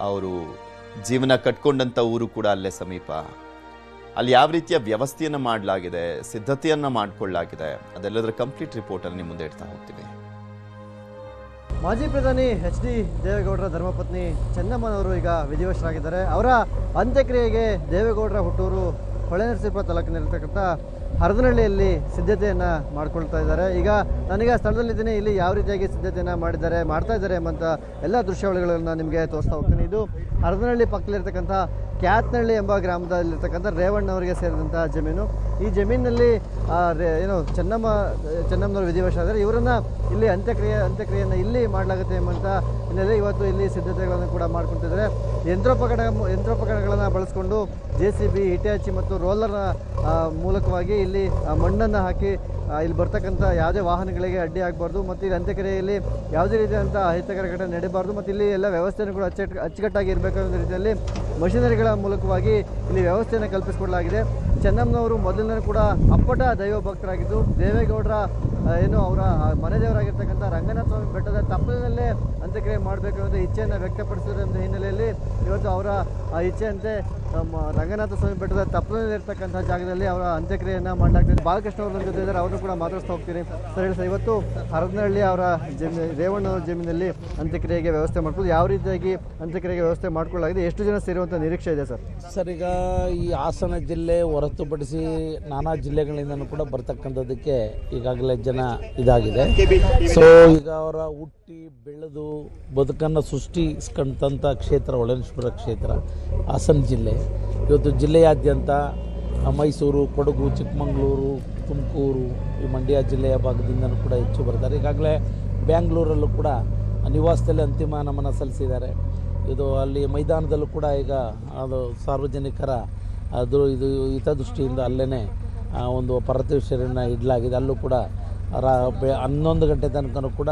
ಅವರು ಜೀವನ ಕಟ್ಕೊಂಡಂಥ ಊರು ಕೂಡ ಅಲ್ಲೇ ಸಮೀಪ. ಅಲ್ಲಿ ಯಾವ ರೀತಿಯ ವ್ಯವಸ್ಥೆಯನ್ನು ಮಾಡಲಾಗಿದೆ, ಸಿದ್ಧತೆಯನ್ನು ಮಾಡಿಕೊಳ್ಳಲಾಗಿದೆ, ಅದೆಲ್ಲದರ ಕಂಪ್ಲೀಟ್ ರಿಪೋರ್ಟನ್ನು ನಿಮ್ಮ ಮುಂದೆ ಇಡ್ತಾ ಹೋಗ್ತೀವಿ. ಮಾಜಿ ಪ್ರಧಾನಿ HD ದೇವೇಗೌಡರ ಧರ್ಮಪತ್ನಿ ಚೆನ್ನಮ್ಮನವರು ಈಗ ವಿಧಿವಶರಾಗಿದ್ದಾರೆ. ಅವರ ಅಂತ್ಯಕ್ರಿಯೆಗೆ ದೇವೇಗೌಡರ ಹುಟ್ಟೂರು ಹೊಳೆನರಸೀಪುರ ತಾಲೂಕಿನಲ್ಲಿರ್ತಕ್ಕಂಥ ಹರದನಹಳ್ಳಿಯಲ್ಲಿ ಸಿದ್ಧತೆಯನ್ನು ಮಾಡ್ಕೊಳ್ತಾ ಇದ್ದಾರೆ. ಈಗ ನನಗೆ ಸ್ಥಳದಲ್ಲಿದ್ದೀನಿ, ಇಲ್ಲಿ ಯಾವ ರೀತಿಯಾಗಿ ಸಿದ್ಧತೆಯನ್ನು ಮಾಡ್ತಾ ಇದ್ದಾರೆ ಎಂಬಂಥ ಎಲ್ಲ ದೃಶ್ಯಾವಳಿಗಳನ್ನು ನಿಮಗೆ ತೋರಿಸ್ತಾ ಹೋಗ್ತೀನಿ. ಇದು ಹರದನಹಳ್ಳಿ ಪಕ್ಕದಲ್ಲಿರ್ತಕ್ಕಂಥ ಕ್ಯಾತನಹಳ್ಳಿ ಎಂಬ ಗ್ರಾಮದಲ್ಲಿರ್ತಕ್ಕಂಥ ರೇವಣ್ಣವರಿಗೆ ಸೇರಿದಂಥ ಜಮೀನು. ಈ ಜಮೀನಿನಲ್ಲಿ ಚೆನ್ನಮ್ಮನವರು ವಿಧಿವಶ ಆದರೆ ಇವರನ್ನು ಇಲ್ಲಿ ಅಂತ್ಯಕ್ರಿಯೆಯನ್ನು ಇಲ್ಲಿ ಮಾಡಲಾಗುತ್ತೆ ಎಂಬಂಥ ಹಿನ್ನೆಲೆ ಇವತ್ತು ಇಲ್ಲಿ ಸಿದ್ಧತೆಗಳನ್ನು ಕೂಡ ಮಾಡ್ಕೊತಿದ್ದಾರೆ. ಯಂತ್ರೋಪಕರಣಗಳನ್ನು ಬಳಸಿಕೊಂಡು JCB, ಹಿಟಾಚಿ ಮತ್ತು ರೋಲರ್ನ ಮೂಲಕವಾಗಿ ಇಲ್ಲಿ ಮಣ್ಣನ್ನು ಹಾಕಿ ಇಲ್ಲಿ ಬರ್ತಕ್ಕಂಥ ಯಾವುದೇ ವಾಹನಗಳಿಗೆ ಅಡ್ಡಿ ಆಗಬಾರ್ದು ಮತ್ತು ಇಲ್ಲಿ ಅಂತ್ಯಕ್ರಿಯೆಯಲ್ಲಿ ಯಾವುದೇ ರೀತಿಯಾದಂಥ ಅಹಿತಕರ ಘಟನೆ ನಡೀಬಾರ್ದು ಮತ್ತು ಇಲ್ಲಿ ಎಲ್ಲ ವ್ಯವಸ್ಥೆಯನ್ನು ಕೂಡ ಅಚ್ಚುಕಟ್ಟಾಗಿ ಇರಬೇಕು ಅನ್ನೋ ರೀತಿಯಲ್ಲಿ ಮಷಿನರಿಗಳ ಮೂಲಕವಾಗಿ ಇಲ್ಲಿ ವ್ಯವಸ್ಥೆಯನ್ನು ಕಲ್ಪಿಸಿಕೊಡಲಾಗಿದೆ. ಚೆನ್ನಮ್ಮನವರು ಮೊದಲಿನ ಕೂಡ ಅಪ್ಪಟ ದೈವ ಭಕ್ತರಾಗಿದ್ದು ದೇವೇಗೌಡರ ಅವರ ಮನೆ ದೇವರಾಗಿರ್ತಕ್ಕಂಥ ರಂಗನಾಥ ಸ್ವಾಮಿ ಬೆಟ್ಟದ ತಪ್ಪಲಿನಲ್ಲೇ ಅಂತ್ಯಕ್ರಿಯೆ ಮಾಡಬೇಕು ಅನ್ನೋದು ಇಚ್ಛೆಯನ್ನು ವ್ಯಕ್ತಪಡಿಸಿದಂಥ ಹಿನ್ನೆಲೆಯಲ್ಲಿ ಇವತ್ತು ಅವರ ಇಚ್ಛೆಯಂತೆ ರಂಗನಾಥ ಸ್ವಾಮಿ ಬೆಟ್ಟದ ತಪ್ಪಲಿನಲ್ಲಿರ್ತಕ್ಕಂಥ ಜಾಗದಲ್ಲಿ ಅವರ ಅಂತ್ಯಕ್ರಿಯೆಯನ್ನು ಮಾಡಲಾಗ್ತದೆ. ಬಾಲಕೃಷ್ಣ ಅವರ ಜೊತೆ ಇದ್ದಾರೆ, ಅವರು ಕೂಡ ಮಾತಾಡಿಸ್ತಾ ಹೋಗ್ತೀನಿ. ಸರ್ ಹೇಳಿ ಸರ್, ಇವತ್ತು ಹರದನಹಳ್ಳಿ ಅವರ ರೇವಣ್ಣವರ ಜಮೀನಲ್ಲಿ ಅಂತ್ಯಕ್ರಿಯೆಗೆ ವ್ಯವಸ್ಥೆ ಮಾಡ್ಕೊಂಡು ಯಾವ ರೀತಿಯಾಗಿ ಅಂತ್ಯಕ್ರಿಯೆಗೆ ವ್ಯವಸ್ಥೆ ಮಾಡ್ಕೊಳ್ಳಲಾಗಿದೆ, ಎಷ್ಟು ಜನ ಸೇರುವಂಥ ನಿರೀಕ್ಷೆ ಇದೆ ಸರ್? ಸರ್, ಈಗ ಈ ಹಾಸನ ಜಿಲ್ಲೆ ಹೊರತುಪಡಿಸಿ ನಾನಾ ಜಿಲ್ಲೆಗಳಿಂದನೂ ಕೂಡ ಬರ್ತಕ್ಕಂಥದ್ದಕ್ಕೆ ಈಗಾಗಲೇ ಜನ ಇದಾಗಿದೆ. ಸೊ ಈಗ ಅವರ ಹುಟ್ಟಿ ಬೆಳೆದು ಬದುಕನ್ನು ಸೃಷ್ಟಿಸ್ಕೊಂಡಂಥ ಕ್ಷೇತ್ರ ಹೊಳೆನರಸೀಪುರ ಕ್ಷೇತ್ರ, ಹಾಸನ ಜಿಲ್ಲೆ. ಇವತ್ತು ಜಿಲ್ಲೆಯಾದ್ಯಂತ ಮೈಸೂರು, ಕೊಡಗು, ಚಿಕ್ಕಮಗಳೂರು, ತುಮಕೂರು, ಈ ಮಂಡ್ಯ ಜಿಲ್ಲೆಯ ಭಾಗದಿಂದನೂ ಕೂಡ ಹೆಚ್ಚು ಬರ್ತಾರೆ. ಈಗಾಗಲೇ ಬ್ಯಾಂಗ್ಳೂರಲ್ಲೂ ಕೂಡ ನಿವಾಸದಲ್ಲಿ ಅಂತಿಮ ನಮನ ಸಲ್ಲಿಸಿದ್ದಾರೆ. ಇದು ಅಲ್ಲಿ ಮೈದಾನದಲ್ಲೂ ಕೂಡ ಈಗ ಅದು ಸಾರ್ವಜನಿಕರ ಇದು ಹಿತದೃಷ್ಟಿಯಿಂದ ಅಲ್ಲೇ ಒಂದು ಪಾರ್ಥಿವ ಇಡಲಾಗಿದೆ. ಅಲ್ಲೂ ಕೂಡ 11 ಗಂಟೆ ತನಕ ಕೂಡ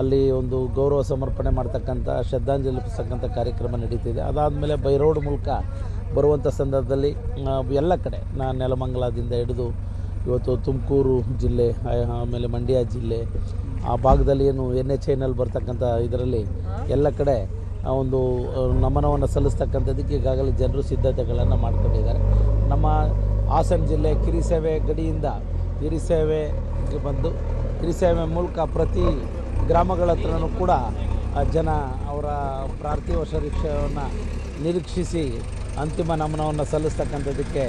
ಅಲ್ಲಿ ಒಂದು ಗೌರವ ಸಮರ್ಪಣೆ ಮಾಡ್ತಕ್ಕಂಥ, ಶ್ರದ್ಧಾಂಜಲಿ ಅರ್ಪಿಸ್ತಕ್ಕಂಥ ಕಾರ್ಯಕ್ರಮ ನಡೀತಿದೆ. ಅದಾದಮೇಲೆ ಬೈ ರೋಡ್ ಮೂಲಕ ಬರುವಂಥ ಸಂದರ್ಭದಲ್ಲಿ ಎಲ್ಲ ಕಡೆ ನೆಲಮಂಗಲದಿಂದ ಹಿಡಿದು ಇವತ್ತು ತುಮಕೂರು ಜಿಲ್ಲೆ, ಆಮೇಲೆ ಮಂಡ್ಯ ಜಿಲ್ಲೆ ಆ ಭಾಗದಲ್ಲಿ ಏನು NH ಬರ್ತಕ್ಕಂಥ ಇದರಲ್ಲಿ ಎಲ್ಲ ಕಡೆ ಒಂದು ನಮನವನ್ನು ಸಲ್ಲಿಸ್ತಕ್ಕಂಥದ್ದಕ್ಕೆ ಈಗಾಗಲೇ ಜನರು ಸಿದ್ಧತೆಗಳನ್ನು ಮಾಡ್ಕೊಂಡಿದ್ದಾರೆ. ನಮ್ಮ ಹಾಸನ ಜಿಲ್ಲೆ ಕಿರಿಸೇವೆ ಗಡಿಯಿಂದ ಹಿರಿಸೇವೆಗೆ ಬಂದು ಹಿರಿಸೇವೆ ಮೂಲಕ ಪ್ರತಿ ಗ್ರಾಮಗಳ ಹತ್ರನೂ ಕೂಡ ಜನ ಅವರ ಪಾರ್ಥಿವ ಶರೀರವನ್ನು ನಿರೀಕ್ಷಿಸಿ ಅಂತಿಮ ನಮನವನ್ನು ಸಲ್ಲಿಸ್ತಕ್ಕಂಥದ್ದಕ್ಕೆ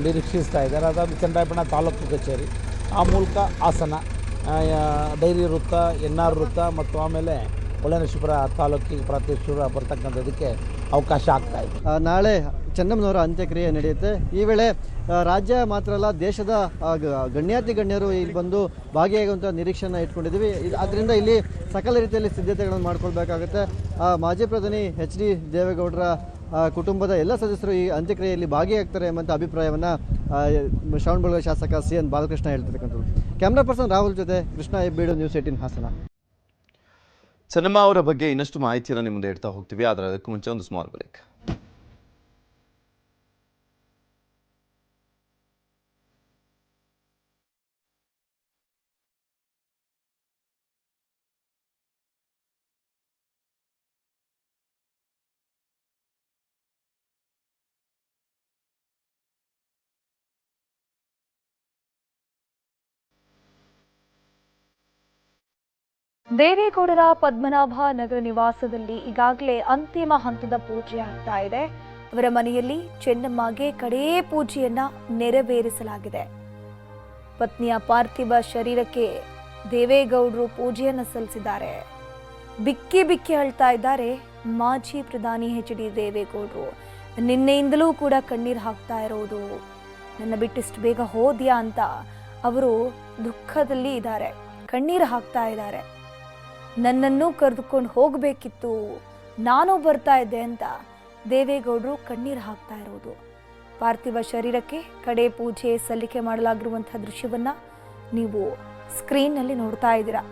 ನಿರೀಕ್ಷಿಸ್ತಾ ಇದ್ದಾರೆ. ಅದಾದ ಚನ್ನರಾಯಪಟ್ಟಣ ತಾಲೂಕು ಕಚೇರಿ, ಆ ಮೂಲಕ ಹಾಸನ ಡೈರಿ ವೃತ್ತ, NR ವೃತ್ತ ಮತ್ತು ಆಮೇಲೆ ಹೊಳೆನರಸೀಪುರ ತಾಲೂಕಿಗೆ ಪಾರ್ಥಿವ ಬರ್ತಕ್ಕಂಥದ್ದಕ್ಕೆ ಅವಕಾಶ ಆಗ್ತಾ ಇದೆ. ನಾಳೆ ಚೆನ್ನಮ್ಮನವರ ಅಂತ್ಯಕ್ರಿಯೆ ನಡೆಯುತ್ತೆ. ಈ ವೇಳೆ ರಾಜ್ಯ ಮಾತ್ರ ಅಲ್ಲ, ದೇಶದ ಗಣ್ಯಾತಿ ಗಣ್ಯರು ಇಲ್ಲಿ ಬಂದು ಭಾಗಿಯಾಗುವಂಥ ನಿರೀಕ್ಷೆಯನ್ನು ಇಟ್ಕೊಂಡಿದ್ದೀವಿ. ಆದ್ದರಿಂದ ಇಲ್ಲಿ ಸಕಲ ರೀತಿಯಲ್ಲಿ ಸಿದ್ಧತೆಗಳನ್ನು ಮಾಡ್ಕೊಳ್ಬೇಕಾಗುತ್ತೆ. ಮಾಜಿ ಪ್ರಧಾನಿ HD ದೇವೇಗೌಡರ ಕುಟುಂಬದ ಎಲ್ಲ ಸದಸ್ಯರು ಈ ಅಂತ್ಯಕ್ರಿಯೆಯಲ್ಲಿ ಭಾಗಿಯಾಗ್ತಾರೆ ಎಂಬಂಥ ಅಭಿಪ್ರಾಯವನ್ನು ಶ್ರವಣಬೆಳಗೊಳ ಶಾಸಕ CN ಬಾಲಕೃಷ್ಣ ಹೇಳ್ತಿರ್ತಕ್ಕಂಥದ್ದು. ಕ್ಯಾಮ್ರಾ ಪರ್ಸನ್ ರಾಹುಲ್ ಜೊತೆ ಕೃಷ್ಣ ಹೆಬ್ಬೇಡು, ನ್ಯೂಸ್ 18 ಹಾಸನ. ಚೆನ್ನಮ್ಮ ಅವರ ಬಗ್ಗೆ ಇನ್ನಷ್ಟು ಮಾಹಿತಿಯನ್ನು ನಿಮ್ಮ ಮುಂದೆ ಇಡ್ತಾ ಹೋಗ್ತೀವಿ. ಆದರೆ ಅದಕ್ಕೂ ಮುಂಚೆ ಒಂದು ಸ್ಮಾಲ್ ಬ್ರೇಕ್. ದೇವೇಗೌಡರ ಪದ್ಮನಾಭ ನಗರ ನಿವಾಸದಲ್ಲಿ ಈಗಾಗಲೇ ಅಂತಿಮ ಹಂತದ ಪೂಜೆ ಆಗ್ತಾ ಇದೆ. ಅವರ ಮನೆಯಲ್ಲಿ ಚೆನ್ನಮ್ಮಗೆ ಕಡೇ ಪೂಜೆಯನ್ನ ನೆರವೇರಿಸಲಾಗಿದೆ. ಪತ್ನಿಯ ಪಾರ್ಥಿವ ಶರೀರಕ್ಕೆ ದೇವೇಗೌಡರು ಪೂಜೆಯನ್ನು ಸಲ್ಲಿಸಿದ್ದಾರೆ. ಬಿಕ್ಕಿ ಬಿಕ್ಕಿ ಅಳ್ತಾ ಇದ್ದಾರೆ ಮಾಜಿ ಪ್ರಧಾನಿ ಎಚ್.ಡಿ. ದೇವೇಗೌಡರು. ನಿನ್ನೆಯಿಂದಲೂ ಕೂಡ ಕಣ್ಣೀರು ಹಾಕ್ತಾ ಇರೋದು, ನನ್ನ ಬಿಟ್ಟಿಷ್ಟು ಬೇಗ ಹೋದ್ಯಾ ಅಂತ ಅವರು ದುಃಖದಲ್ಲಿ ಇದ್ದಾರೆ, ಕಣ್ಣೀರು ಹಾಕ್ತಾ ಇದ್ದಾರೆ. ನನ್ನನ್ನು ಕರೆದುಕೊಂಡು ಹೋಗಬೇಕಿತ್ತು, ನಾನು ಬರ್ತಾ ಇದ್ದೆ ಅಂತ ದೇವೇಗೌಡರು ಕಣ್ಣೀರು ಹಾಕ್ತಾ ಇರೋದು. ಪಾರ್ಥಿವ ಶರೀರಕ್ಕೆ ಕಡೆ ಪೂಜೆ ಸಲ್ಲಿಕೆ ಮಾಡಲಾಗಿರುವಂತಹ ದೃಶ್ಯವನ್ನ ನೀವು ಸ್ಕ್ರೀನ್ನಲ್ಲಿ ನೋಡ್ತಾ ಇದ್ದೀರಾ.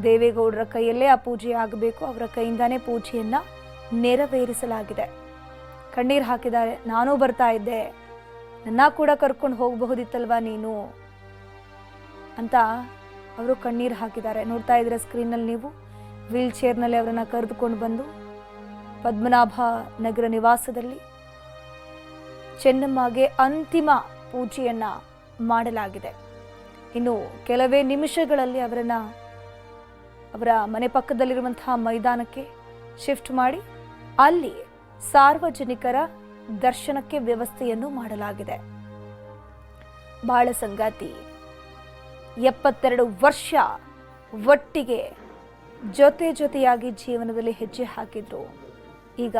ದೇವೇಗೌಡರ ಕೈಯಲ್ಲೇ ಆ ಪೂಜೆ ಆಗಬೇಕು, ಅವರ ಕೈಯಿಂದಾನೇ ಪೂಜೆಯನ್ನ ನೆರವೇರಿಸಲಾಗಿದೆ. ಕಣ್ಣೀರು ಹಾಕಿದ್ದಾರೆ, ನಾನೂ ಬರ್ತಾ ಇದ್ದೆ, ನನ್ನ ಕೂಡ ಕರ್ಕೊಂಡು ಹೋಗಬಹುದಿತ್ತಲ್ವಾ ನೀನು ಅಂತ ಅವರು ಕಣ್ಣೀರು ಹಾಕಿದ್ದಾರೆ. ನೋಡ್ತಾ ಇದ್ದೀರಾ ಸ್ಕ್ರೀನ್ನಲ್ಲಿ ನೀವು. ವೀಲ್ ಚೇರ್ನಲ್ಲಿ ಅವರನ್ನು ಕರೆದುಕೊಂಡು ಬಂದು ಪದ್ಮನಾಭ ನಗರ ನಿವಾಸದಲ್ಲಿ ಚೆನ್ನಮ್ಮಗೆ ಅಂತಿಮ ಪೂಜೆಯನ್ನ ಮಾಡಲಾಗಿದೆ. ಇನ್ನು ಕೆಲವೇ ನಿಮಿಷಗಳಲ್ಲಿ ಅವರ ಮನೆ ಪಕ್ಕದಲ್ಲಿರುವಂತಹ ಮೈದಾನಕ್ಕೆ ಶಿಫ್ಟ್ ಮಾಡಿ ಅಲ್ಲಿ ಸಾರ್ವಜನಿಕರ ದರ್ಶನಕ್ಕೆ ವ್ಯವಸ್ಥೆಯನ್ನು ಮಾಡಲಾಗಿದೆ. ಬಾಳ ಸಂಗಾತಿ 72 ವರ್ಷ ಒಟ್ಟಿಗೆ ಜೊತೆಯಾಗಿ ಜೀವನದಲ್ಲಿ ಹೆಜ್ಜೆ ಹಾಕಿದ್ರು. ಈಗ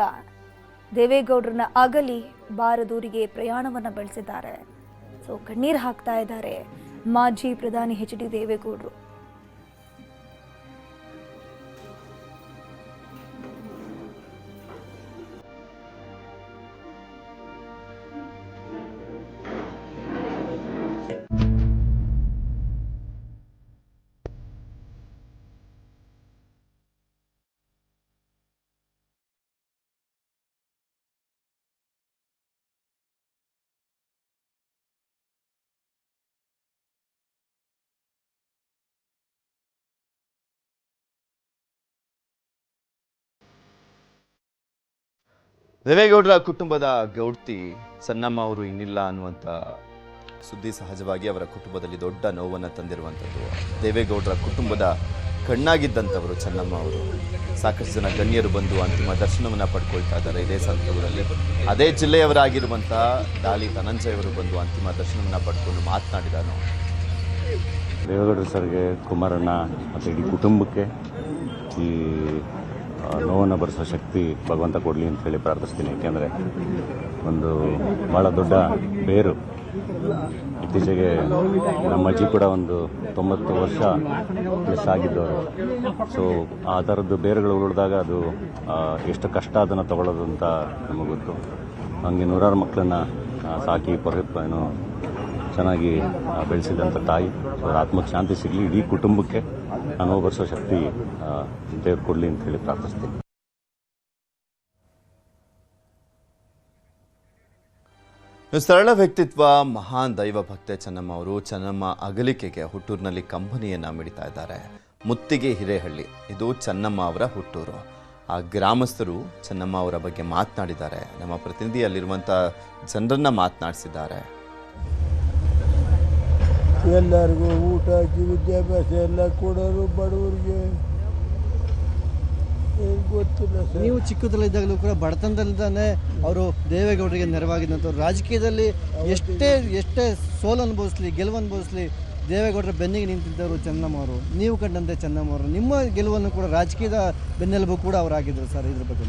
ದೇವೇಗೌಡರನ್ನ ಅಗಲಿ ಬಾರದೂರಿಗೆ ಪ್ರಯಾಣವನ್ನು ಬೆಳೆಸಿದ್ದಾರೆ. ಸೊ ಕಣ್ಣೀರು ಹಾಕ್ತಾ ಇದ್ದಾರೆ ಮಾಜಿ ಪ್ರಧಾನಿ ಎಚ್.ಡಿ. ದೇವೇಗೌಡರು. ದೇವೇಗೌಡರ ಕುಟುಂಬದ ಗೌಡ್ತಿ ಚನ್ನಮ್ಮ ಅವರು ಇನ್ನಿಲ್ಲ ಅನ್ನುವಂಥ ಸುದ್ದಿ ಸಹಜವಾಗಿ ಅವರ ಕುಟುಂಬದಲ್ಲಿ ದೊಡ್ಡ ನೋವನ್ನು ತಂದಿರುವಂಥದ್ದು. ದೇವೇಗೌಡರ ಕುಟುಂಬದ ಕಣ್ಣಾಗಿದ್ದಂಥವರು ಚನ್ನಮ್ಮ ಅವರು. ಸಾಕಷ್ಟು ಜನ ಗಣ್ಯರು ಬಂದು ಅಂತಿಮ ದರ್ಶನವನ್ನು ಪಡ್ಕೊಳ್ತಾ ಇದ್ದಾರೆ ಇದೇ ಸಂದರ್ಭದಲ್ಲಿ. ಅದೇ ಜಿಲ್ಲೆಯವರಾಗಿರುವಂಥ ಡಾಲಿ ಧನಂಜಯ ಅವರು ಬಂದು ಅಂತಿಮ ದರ್ಶನವನ್ನು ಪಡ್ಕೊಂಡು ಮಾತನಾಡಿದರು. ದೇವೇಗೌಡರು ಸರ್ಗೆ, ಕುಮಾರಣ್ಣ ಮತ್ತು ಇಡೀ ಕುಟುಂಬಕ್ಕೆ ಈ ನೋವನ್ನು ಭರಿಸೋ ಶಕ್ತಿ ಭಗವಂತ ಕೊಡಲಿ ಅಂತ ಹೇಳಿ ಪ್ರಾರ್ಥಿಸ್ತೀನಿ. ಏಕೆಂದರೆ ಒಂದು ಭಾಳ ದೊಡ್ಡ ಬೇರು. ಇತ್ತೀಚೆಗೆ ನಮ್ಮ ಅಜ್ಜಿ ಕೂಡ ಒಂದು 90 ವರ್ಷ ಮಿಸ್ ಆಗಿದ್ದವರು. ಸೊ ಆ ಥರದ್ದು ಬೇರುಗಳು ಉಳಿದಾಗ ಅದು ಎಷ್ಟು ಕಷ್ಟ ಅದನ್ನು ತಗೊಳ್ಳೋದು ಅಂತ ನಮಗೆ ಗೊತ್ತು. ಹಂಗೆ ನೂರಾರು ಮಕ್ಕಳನ್ನು ಸಾಕಿ ಏನು ಚೆನ್ನಾಗಿ ಬೆಳೆಸಿದಂಥ ತಾಯಿ. ಸೊ ಆತ್ಮಕ್ಕೆ ಶಾಂತಿ ಸಿಗಲಿ, ಇಡೀ ಕುಟುಂಬಕ್ಕೆ ನೋವು ಭರಿಸೋ ಶಕ್ತಿ ದೇವ್ರು ಕೊಡಲಿ ಅಂತ ಹೇಳಿ ಪ್ರಾರ್ಥಿಸ್ತೀನಿ. ಸರಳ ವ್ಯಕ್ತಿತ್ವ, ಮಹಾನ್ ದೈವ ಭಕ್ತೆ ಚೆನ್ನಮ್ಮ ಅವರು. ಚೆನ್ನಮ್ಮ ಅಗಲಿಕೆಗೆ ಹುಟ್ಟೂರಿನಲ್ಲಿ ಕಂಬನಿಯನ್ನ ಮಿಡಿತಾ ಇದ್ದಾರೆ. ಮುತ್ತಿಗೆ ಹಿರೇಹಳ್ಳಿ, ಇದು ಚೆನ್ನಮ್ಮ ಅವರ ಹುಟ್ಟೂರು. ಆ ಗ್ರಾಮಸ್ಥರು ಚೆನ್ನಮ್ಮ ಅವರ ಬಗ್ಗೆ ಮಾತನಾಡಿದ್ದಾರೆ. ನಮ್ಮ ಪ್ರತಿನಿಧಿ ಅಲ್ಲಿರುವಂಥ ಜನರನ್ನ ಮಾತನಾಡಿಸಿದ್ದಾರೆ. ಎಲ್ಲರಿಗೂ ಊಟ ಹಾಕಿ ವಿದ್ಯಾಭ್ಯಾಸ ಎಲ್ಲ ಕೊಡೋರು ಬಡವರಿಗೆ ಗೊತ್ತಿಲ್ಲ ಸರ್. ನೀವು ಚಿಕ್ಕದಲ್ಲಿದ್ದಾಗಲೂ ಕೂಡ ಬಡತನದಲ್ಲಿದ್ದಾನೆ ಅವರು ದೇವೇಗೌಡರಿಗೆ ನೆರವಾಗಿದ್ದಂಥವ್ರು. ರಾಜಕೀಯದಲ್ಲಿ ಎಷ್ಟೇ ಸೋಲು ಅನುಭವಿಸ್ಲಿ, ಗೆಲುವು ಅನುಭವಿಸ್ಲಿ, ದೇವೇಗೌಡರ ಬೆನ್ನಿಗೆ ನಿಂತಿದ್ದವರು ಚೆನ್ನಮ್ಮ ಅವರು. ನೀವು ಕಂಡಂತೆ ಚೆನ್ನಮ್ಮ ಅವರು ನಿಮ್ಮ ಗೆಲುವನ್ನು ಕೂಡ ರಾಜಕೀಯದ ಬೆನ್ನೆಲುಬು ಕೂಡ ಅವರಾಗಿದ್ದರು ಸರ್. ಇದ್ರ ಬಗ್ಗೆ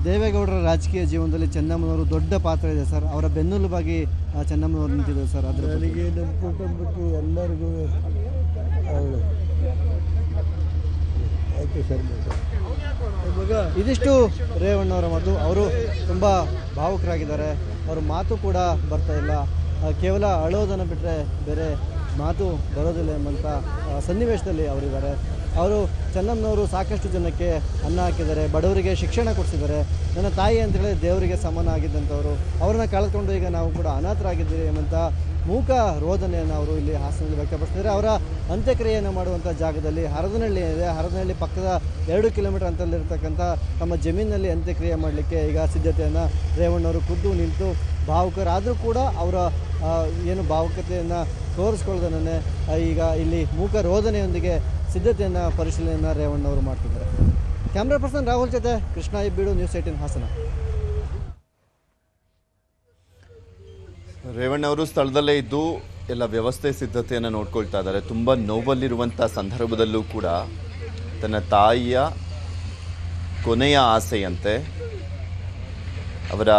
ದೇವೇಗೌಡರ ರಾಜಕೀಯ ಜೀವನದಲ್ಲಿ ಚೆನ್ನಮ್ಮನವರು ದೊಡ್ಡ ಪಾತ್ರ ಇದೆ ಸರ್. ಅವರ ಬೆನ್ನೆಲುಬಾಗಿ ಚೆನ್ನಮ್ಮನವರು ನಿಂತಿದ್ದಾರೆ ಸರ್. ಅದರ ನನಗೆ ನಮ್ಮ ಕುಟುಂಬಕ್ಕೆ ಎಲ್ಲರಿಗೂ ಆಯ್ತು ಸರ್. ಇದಿಷ್ಟು ರೇವಣ್ಣವರ ಮಾತು. ಅವರು ತುಂಬ ಭಾವುಕರಾಗಿದ್ದಾರೆ. ಅವ್ರ ಮಾತು ಕೂಡ ಬರ್ತಾ ಇಲ್ಲ. ಕೇವಲ ಅಳೋದನ್ನು ಬಿಟ್ಟರೆ ಬೇರೆ ಮಾತು ಬರೋದಿಲ್ಲ ಎಂಬಂಥ ಸನ್ನಿವೇಶದಲ್ಲಿ ಅವರಿದ್ದಾರೆ. ಅವರು ಚೆನ್ನಮ್ಮನವರು ಸಾಕಷ್ಟು ಜನಕ್ಕೆ ಅನ್ನ ಹಾಕಿದ್ದಾರೆ, ಬಡವರಿಗೆ ಶಿಕ್ಷಣ ಕೊಡಿಸಿದ್ದಾರೆ. ನನ್ನ ತಾಯಿ ಅಂತೇಳಿ ದೇವರಿಗೆ ಸಮಾನ ಆಗಿದ್ದಂಥವರು. ಅವ್ರನ್ನ ಕಳೆದುಕೊಂಡು ಈಗ ನಾವು ಕೂಡ ಅನಾಥರಾಗಿದ್ದೀರಿ ಎಂಬಂಥ ಮೂಕ ರೋದನೆಯನ್ನು ಅವರು ಇಲ್ಲಿ ಹಾಸನದಲ್ಲಿ ವ್ಯಕ್ತಪಡಿಸಿದ್ದಾರೆ. ಅವರ ಅಂತ್ಯಕ್ರಿಯೆಯನ್ನು ಮಾಡುವಂಥ ಜಾಗದಲ್ಲಿ ಹರದನಹಳ್ಳಿ ಇದೆ. ಹರದನಹಳ್ಳಿ ಪಕ್ಕದ 2 ಕಿಲೋಮೀಟರ್ ಅಂತರಲ್ಲಿರ್ತಕ್ಕಂಥ ತಮ್ಮ ಜಮೀನಿನಲ್ಲಿ ಅಂತ್ಯಕ್ರಿಯೆ ಮಾಡಲಿಕ್ಕೆ ಈಗ ಸಿದ್ಧತೆಯನ್ನು ರೇವಣ್ಣವರು ಖುದ್ದು ನಿಂತು ಭಾವುಕರಾದರೂ ಕೂಡ ಅವರ ಏನು ಭಾವುಕತೆಯನ್ನು ತೋರಿಸ್ಕೊಳ್ಳೋದನ್ನೇ ಈಗ ಇಲ್ಲಿ ಮೂಕ ರೋದನೆಯೊಂದಿಗೆ ಸಿದ್ಧತೆಯನ್ನು ಪರಿಶೀಲನೆಯನ್ನು ರೇವಣ್ಣವರು ಮಾಡ್ತಿದ್ದಾರೆ. ಕ್ಯಾಮ್ರಾ ಪರ್ಸನ್ ರಾಹುಲ್ ಜೊತೆ ಕೃಷ್ಣ ಇಬ್ಬೀಡು, ನ್ಯೂಸ್ 18 ಹಾಸನ. ರೇವಣ್ಣವರು ಸ್ಥಳದಲ್ಲೇ ಇದ್ದು ಎಲ್ಲ ವ್ಯವಸ್ಥೆ ಸಿದ್ಧತೆಯನ್ನು ನೋಡ್ಕೊಳ್ತಾ ಇದ್ದಾರೆ. ತುಂಬ ನೋವಲ್ಲಿರುವಂಥ ಸಂದರ್ಭದಲ್ಲೂ ಕೂಡ ತನ್ನ ತಾಯಿಯ ಕೊನೆಯ ಆಸೆಯಂತೆ ಅವರ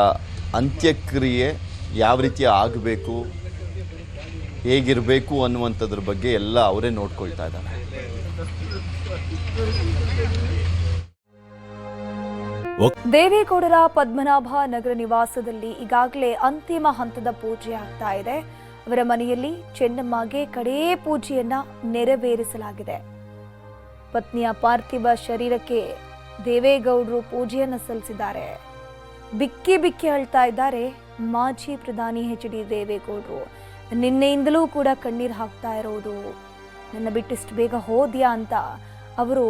ಅಂತ್ಯಕ್ರಿಯೆ ಯಾವ ರೀತಿ ಆಗಬೇಕು, ಹೇಗಿರಬೇಕು ಅನ್ನುವಂಥದ್ರ ಬಗ್ಗೆ ಎಲ್ಲ ಅವರೇ ನೋಡ್ಕೊಳ್ತಾ ಇದ್ದಾರೆ. ದೇವೇಗೌಡರ ಪದ್ಮನಾಭ ನಗರ ನಿವಾಸದಲ್ಲಿ ಈಗಾಗಲೇ ಅಂತಿಮ ಹಂತದ ಪೂಜೆ ಆಗ್ತಾ ಇದೆ. ಅವರ ಮನೆಯಲ್ಲಿ ಚೆನ್ನಮ್ಮಗೆ ಕಡೇ ಪೂಜೆಯನ್ನ ನೆರವೇರಿಸಲಾಗಿದೆ. ಪತ್ನಿಯ ಪಾರ್ಥಿವ ಶರೀರಕ್ಕೆ ದೇವೇಗೌಡರು ಪೂಜೆಯನ್ನು ಸಲ್ಲಿಸಿದ್ದಾರೆ. ಬಿಕ್ಕಿ ಬಿಕ್ಕಿ ಅಳ್ತಾ ಇದ್ದಾರೆ ಮಾಜಿ ಪ್ರಧಾನಿ ಎಚ್.ಡಿ. ದೇವೇಗೌಡರು. ನಿನ್ನೆಯಿಂದಲೂ ಕೂಡ ಕಣ್ಣೀರು ಹಾಕ್ತಾ ಇರೋದು, ನನ್ನ ಬಿಟ್ಟಿಷ್ಟು ಬೇಗ ಹೋದ್ಯಾ ಅಂತ ಅವರು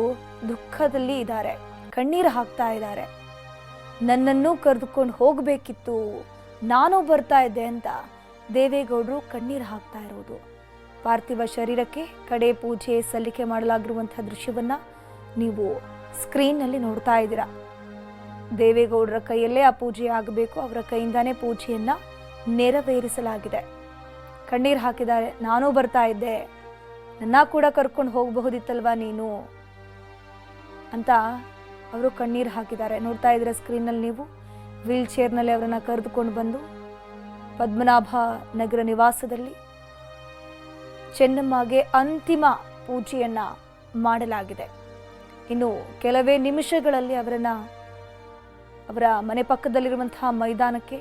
ದುಃಖದಲ್ಲಿ ಇದ್ದಾರೆ, ಕಣ್ಣೀರು ಹಾಕ್ತಾ ಇದ್ದಾರೆ. ನನ್ನನ್ನು ಕರೆದುಕೊಂಡು ಹೋಗಬೇಕಿತ್ತು, ನಾನು ಬರ್ತಾ ಇದ್ದೆ ಅಂತ ದೇವೇಗೌಡರು ಕಣ್ಣೀರು ಹಾಕ್ತಾ ಇರೋದು. ಪಾರ್ಥಿವ ಶರೀರಕ್ಕೆ ಕಡೆ ಪೂಜೆ ಸಲ್ಲಿಕೆ ಮಾಡಲಾಗಿರುವಂತಹ ದೃಶ್ಯವನ್ನ ನೀವು ಸ್ಕ್ರೀನ್ನಲ್ಲಿ ನೋಡ್ತಾ ಇದ್ದೀರಾ. ದೇವೇಗೌಡರ ಕೈಯಲ್ಲೇ ಆ ಪೂಜೆ ಆಗಬೇಕು, ಅವರ ಕೈಯಿಂದಾನೇ ಪೂಜೆಯನ್ನ ನೆರವೇರಿಸಲಾಗಿದೆ. ಕಣ್ಣೀರು ಹಾಕಿದ್ದಾರೆ, ನಾನು ಬರ್ತಾ ಇದ್ದೆ, ನನ್ನ ಕೂಡ ಕರ್ಕೊಂಡು ಹೋಗಬಹುದಿತ್ತಲ್ವಾ ನೀನು ಅಂತ ಅವರು ಕಣ್ಣೀರು ಹಾಕಿದ್ದಾರೆ. ನೋಡ್ತಾ ಇದ್ದೀರಾ ಸ್ಕ್ರೀನ್ನಲ್ಲಿ ನೀವು. ವೀಲ್ ಚೇರ್ನಲ್ಲಿ ಅವರನ್ನು ಕರೆದುಕೊಂಡು ಬಂದು ಪದ್ಮನಾಭ ನಗರ ನಿವಾಸದಲ್ಲಿ ಚೆನ್ನಮ್ಮಗೆ ಅಂತಿಮ ಪೂಜೆಯನ್ನ ಮಾಡಲಾಗಿದೆ. ಇನ್ನು ಕೆಲವೇ ನಿಮಿಷಗಳಲ್ಲಿ ಅವರನ್ನ ಅವರ ಮನೆ ಪಕ್ಕದಲ್ಲಿರುವಂತಹ ಮೈದಾನಕ್ಕೆ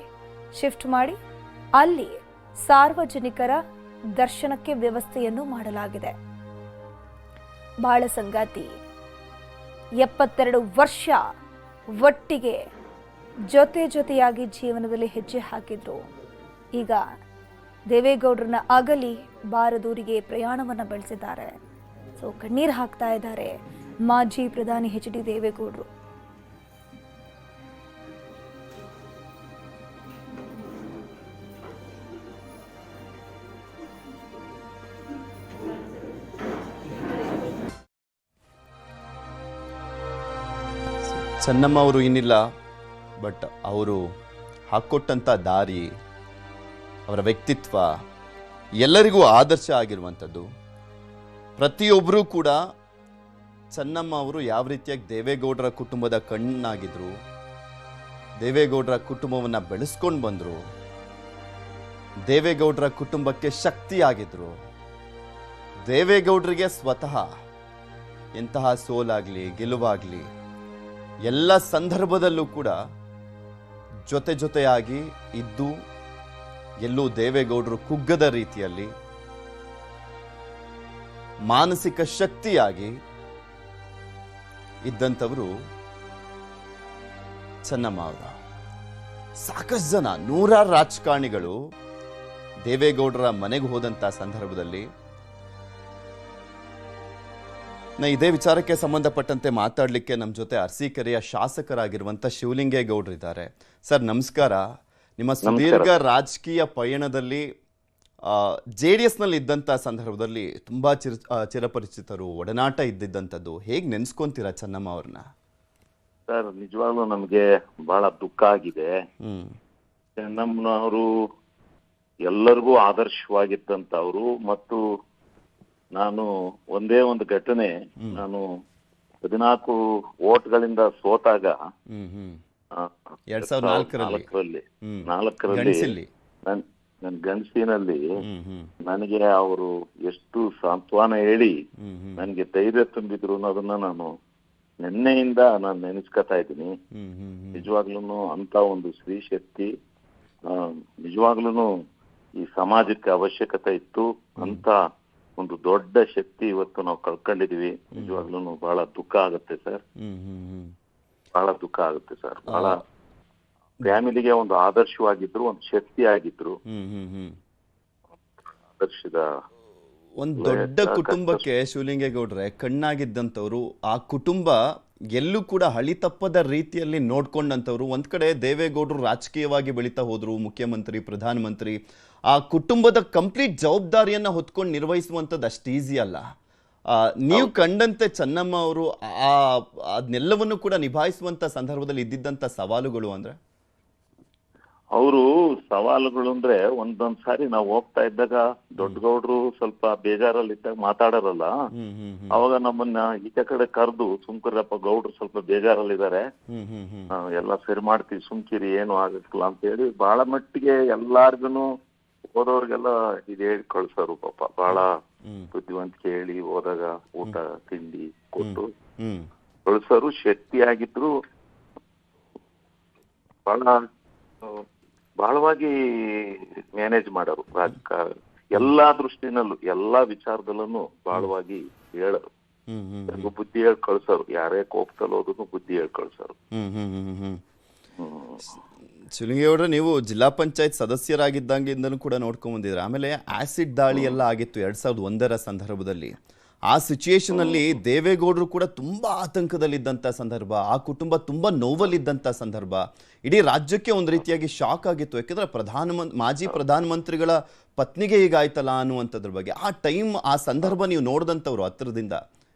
ಶಿಫ್ಟ್ ಮಾಡಿ ಅಲ್ಲಿ ಸಾರ್ವಜನಿಕರ ದರ್ಶನಕ್ಕೆ ವ್ಯವಸ್ಥೆಯನ್ನು ಮಾಡಲಾಗಿದೆ. ಬಾಳ ಸಂಗಾತಿ 72 ವರ್ಷ ಒಟ್ಟಿಗೆ ಜೊತೆಯಾಗಿ ಜೀವನದಲ್ಲಿ ಹೆಜ್ಜೆ ಹಾಕಿದ್ರು. ಈಗ ದೇವೇಗೌಡರನ್ನ ಅಗಲಿ ಬಾರದೂರಿಗೆ ಪ್ರಯಾಣವನ್ನು ಬೆಳೆಸಿದ್ದಾರೆ. ಸೊ ಕಣ್ಣೀರು ಹಾಕ್ತಾ ಇದ್ದಾರೆ ಮಾಜಿ ಪ್ರಧಾನಿ ಎಚ್.ಡಿ. ದೇವೇಗೌಡರು. ಚೆನ್ನಮ್ಮ ಅವರು ಇನ್ನಿಲ್ಲ, ಬಟ್ ಅವರು ಹಾಕ್ಕೊಟ್ಟಂಥ ದಾರಿ, ಅವರ ವ್ಯಕ್ತಿತ್ವ ಎಲ್ಲರಿಗೂ ಆದರ್ಶ ಆಗಿರುವಂಥದ್ದು. ಪ್ರತಿಯೊಬ್ಬರೂ ಕೂಡ ಚೆನ್ನಮ್ಮ ಅವರು ಯಾವ ರೀತಿಯಾಗಿ ದೇವೇಗೌಡರ ಕುಟುಂಬದ ಕಣ್ಣಾಗಿದ್ರು, ದೇವೇಗೌಡರ ಕುಟುಂಬವನ್ನು ಬೆಳೆಸ್ಕೊಂಡು ಬಂದರು, ದೇವೇಗೌಡರ ಕುಟುಂಬಕ್ಕೆ ಶಕ್ತಿಯಾಗಿದ್ರು. ದೇವೇಗೌಡರಿಗೆ ಸ್ವತಃ ಎಂತಹ ಸೋಲಾಗಲಿ ಗೆಲುವಾಗಲಿ ಎಲ್ಲ ಸಂದರ್ಭದಲ್ಲೂ ಕೂಡ ಜೊತೆಯಾಗಿ ಇದ್ದು, ಎಲ್ಲೂ ದೇವೇಗೌಡರು ಕುಗ್ಗದ ರೀತಿಯಲ್ಲಿ ಮಾನಸಿಕ ಶಕ್ತಿಯಾಗಿ ಇದ್ದಂಥವರು ಚೆನ್ನಮ್ಮ ಅವರು. ಸಾಕಷ್ಟು ಜನ, ನೂರಾರು ರಾಜಕಾರಣಿಗಳು ದೇವೇಗೌಡರ ಮನೆಗೆ ಹೋದಂಥ ಸಂದರ್ಭದಲ್ಲಿ ಇದೇ ವಿಚಾರಕ್ಕೆ ಸಂಬಂಧಪಟ್ಟಂತೆ ಮಾತಾಡಲಿಕ್ಕೆ ನಮ್ಮ ಜೊತೆ ಅರಸೀಕೆರೆಯ ಶಾಸಕರಾಗಿರುವಂಥ ಶಿವಲಿಂಗೇಗೌಡರು ಇದ್ದಾರೆ. ಸರ್ ನಮಸ್ಕಾರ. ನಿಮ್ಮ ಸುದೀರ್ಘ ರಾಜಕೀಯ ಪಯಣದಲ್ಲಿ JDS ನಲ್ಲಿ ಇದ್ದಂಥ ಸಂದರ್ಭದಲ್ಲಿ ತುಂಬಾ ಚಿರಪರಿಚಿತರು, ಒಡನಾಟ ಇದ್ದಿದ್ದಂಥದ್ದು, ಹೇಗೆ ನೆನೆಸ್ಕೊಂತೀರಾ ಚೆನ್ನಮ್ಮ ಅವ್ರನ್ನ? ಸರ್ ನಿಜವಾಗ್ಲೂ ನಮಗೆ ಬಹಳ ದುಃಖ ಆಗಿದೆ. ಚೆನ್ನಮ್ಮನವರು ಎಲ್ಲರಿಗೂ ಆದರ್ಶವಾಗಿದ್ದಂಥವ್ರು. ಮತ್ತು ನಾನು ಒಂದೇ ಒಂದು ಘಟನೆ, ನಾನು 14 ವೋಟ್ಗಳಿಂದ ಸೋತಾಗ 2004ರಲ್ಲಿ ನನ್ನ ಗಂಡಸಿನಲ್ಲಿ ನನಗೆ ಅವರು ಎಷ್ಟು ಸಾಂತ್ವನ ಹೇಳಿ ನನಗೆ ಧೈರ್ಯ ತುಂಬಿದ್ರು ಅನ್ನೋದನ್ನ ನಾನು ನಿನ್ನೆಯಿಂದ ನಾನು ನೆನೆಸ್ಕೊತಾ ಇದ್ದೀನಿ. ನಿಜವಾಗ್ಲೂ ಅಂತ ಒಂದು ಸ್ತ್ರೀ ಶಕ್ತಿ ನಿಜವಾಗ್ಲೂ ಈ ಸಮಾಜಕ್ಕೆ ಅವಶ್ಯಕತೆ ಇತ್ತು. ಅಂತ ಒಂದು ದೊಡ್ಡ ಶಕ್ತಿ ಇವತ್ತು ನಾವು ಕಳ್ಕೊಂಡಿದೀವಿ. ನಿಜವಾಗ್ಲೂ ಬಹಳ ದುಃಖ ಆಗುತ್ತೆ ಸರ್, ಬಹಳ ದುಃಖ ಆಗುತ್ತೆ ಸರ್. ಬಹಳ ಫ್ಯಾಮಿಲಿಗೆ ಒಂದು ಆದರ್ಶವಾಗಿದ್ರು, ಒಂದು ಶಕ್ತಿ ಆಗಿದ್ರು. ಆದರ್ಶದ ಒಂದು ದೊಡ್ಡ ಕುಟುಂಬಕ್ಕೆ ಶಿವಲಿಂಗೇಗೌಡ್ರೆ ಕಣ್ಣಾಗಿದ್ದಂಥವ್ರು. ಆ ಕುಟುಂಬ ಎಲ್ಲೂ ಕೂಡ ಹಳಿ ತಪ್ಪದ ರೀತಿಯಲ್ಲಿ ನೋಡ್ಕೊಂಡಂಥವ್ರು. ಒಂದ್ ಕಡೆ ದೇವೇಗೌಡರು ರಾಜಕೀಯವಾಗಿ ಬೆಳೀತಾ ಹೋದ್ರು, ಮುಖ್ಯಮಂತ್ರಿ, ಪ್ರಧಾನಮಂತ್ರಿ, ಆ ಕುಟುಂಬದ ಕಂಪ್ಲೀಟ್ ಜವಾಬ್ದಾರಿಯನ್ನ ಹೊತ್ಕೊಂಡು ನಿರ್ವಹಿಸುವಂಥದ್ದು ಅಷ್ಟು ಈಸಿ ಅಲ್ಲ. ನೀವು ಕಂಡಂತೆ ಚೆನ್ನಮ್ಮ ಅವರು ಅದನ್ನೆಲ್ಲವನ್ನು ಕೂಡ ನಿಭಾಯಿಸುವಂತ ಸಂದರ್ಭದಲ್ಲಿ ಇದ್ದಿದ್ದಂತ ಸವಾಲುಗಳು ಅಂದ್ರೆ? ಅವರು ಸವಾಲುಗಳು ಅಂದ್ರೆ ಒಂದೊಂದ್ ಸಾರಿ ನಾವು ಹೋಗ್ತಾ ಇದ್ದಾಗ ದೊಡ್ಡಗೌಡ್ರು ಸ್ವಲ್ಪ ಬೇಜಾರಲ್ಲಿದ್ದಾಗ ಮಾತಾಡೋರಲ್ಲ, ಅವಾಗ ನಮ್ಮನ್ನ ಈಚೆ ಕಡೆ ಕರೆದು ಸುಮ್ಕಿರಪ್ಪ ಗೌಡ್ರು ಸ್ವಲ್ಪ ಬೇಜಾರಲ್ಲಿದ್ದಾರೆ, ಎಲ್ಲ ಸರಿ ಮಾಡ್ತೀವಿ ಸುಮ್ಕಿರಿ ಏನು ಆಗಕ್ಕಿಲ್ಲ ಅಂತ ಹೇಳಿ ಬಹಳ ಮಟ್ಟಿಗೆ ಎಲ್ಲಾರ್ಗುನು ಹೋದವ್ರಿಗೆಲ್ಲ ಇದು ಹೇಳಿ ಕಳ್ಸೋರು. ಪಾಪ ಬಹಳ ಬುದ್ಧಿವಂತಿಕೆ ಹೇಳಿ ಹೋದಾಗ ಊಟ ತಿಂಡಿ ಕೊಟ್ಟು ಕಳ್ಸೋರು. ಶಕ್ತಿ ಆಗಿದ್ರು, ಬಹಳವಾಗಿ ಬಹಳವಾಗಿ ಮಾಡೋರು. ರಾಜಕಾರಣ ಎಲ್ಲಾ ದೃಷ್ಟಿನಲ್ಲೂ ಎಲ್ಲಾ ವಿಚಾರದಲ್ಲೂ ಬಹಳವಾಗಿ ಹೇಳರು, ಬುದ್ಧಿ ಹೇಳಿ ಕಳ್ಸೋರು. ಯಾರೇ ಕೋಪದಲ್ಲಿ ಹೋದ್ರು ಬುದ್ಧಿ ಹೇಳಿ ಕಳ್ಸೋರು. ಶಿವಲಿಂಗೇಗೌಡ್ರೆ, ನೀವು ಜಿಲ್ಲಾ ಪಂಚಾಯತ್ ಸದಸ್ಯರಾಗಿದ್ದಂಗಿಂದನೂ ಕೂಡ ನೋಡ್ಕೊಂಡ್ ಬಂದಿದ್ರೆ, ಆಮೇಲೆ ಆಸಿಡ್ ದಾಳಿ ಎಲ್ಲ ಆಗಿತ್ತು 2001ರ ಸಂದರ್ಭದಲ್ಲಿ. ಆ ಸಿಚುಯೇಷನ್ ಅಲ್ಲಿ ದೇವೇಗೌಡರು ಕೂಡ ತುಂಬಾ ಆತಂಕದಲ್ಲಿದ್ದಂಥ ಸಂದರ್ಭ, ಆ ಕುಟುಂಬ ತುಂಬಾ ನೋವಲ್ಲಿದ್ದಂಥ ಸಂದರ್ಭ, ಇಡೀ ರಾಜ್ಯಕ್ಕೆ ಒಂದು ರೀತಿಯಾಗಿ ಶಾಕ್ ಆಗಿತ್ತು. ಯಾಕಂದ್ರೆ ಮಾಜಿ ಪ್ರಧಾನಮಂತ್ರಿಗಳ ಪತ್ನಿಗೆ ಹೀಗಾಯ್ತಲ್ಲ ಅನ್ನುವಂಥದ್ರ ಬಗ್ಗೆ ಆ ಟೈಮ್, ಆ ಸಂದರ್ಭ ನೀವು ನೋಡಿದಂಥವ್ರು ಹತ್ರದಿಂದ,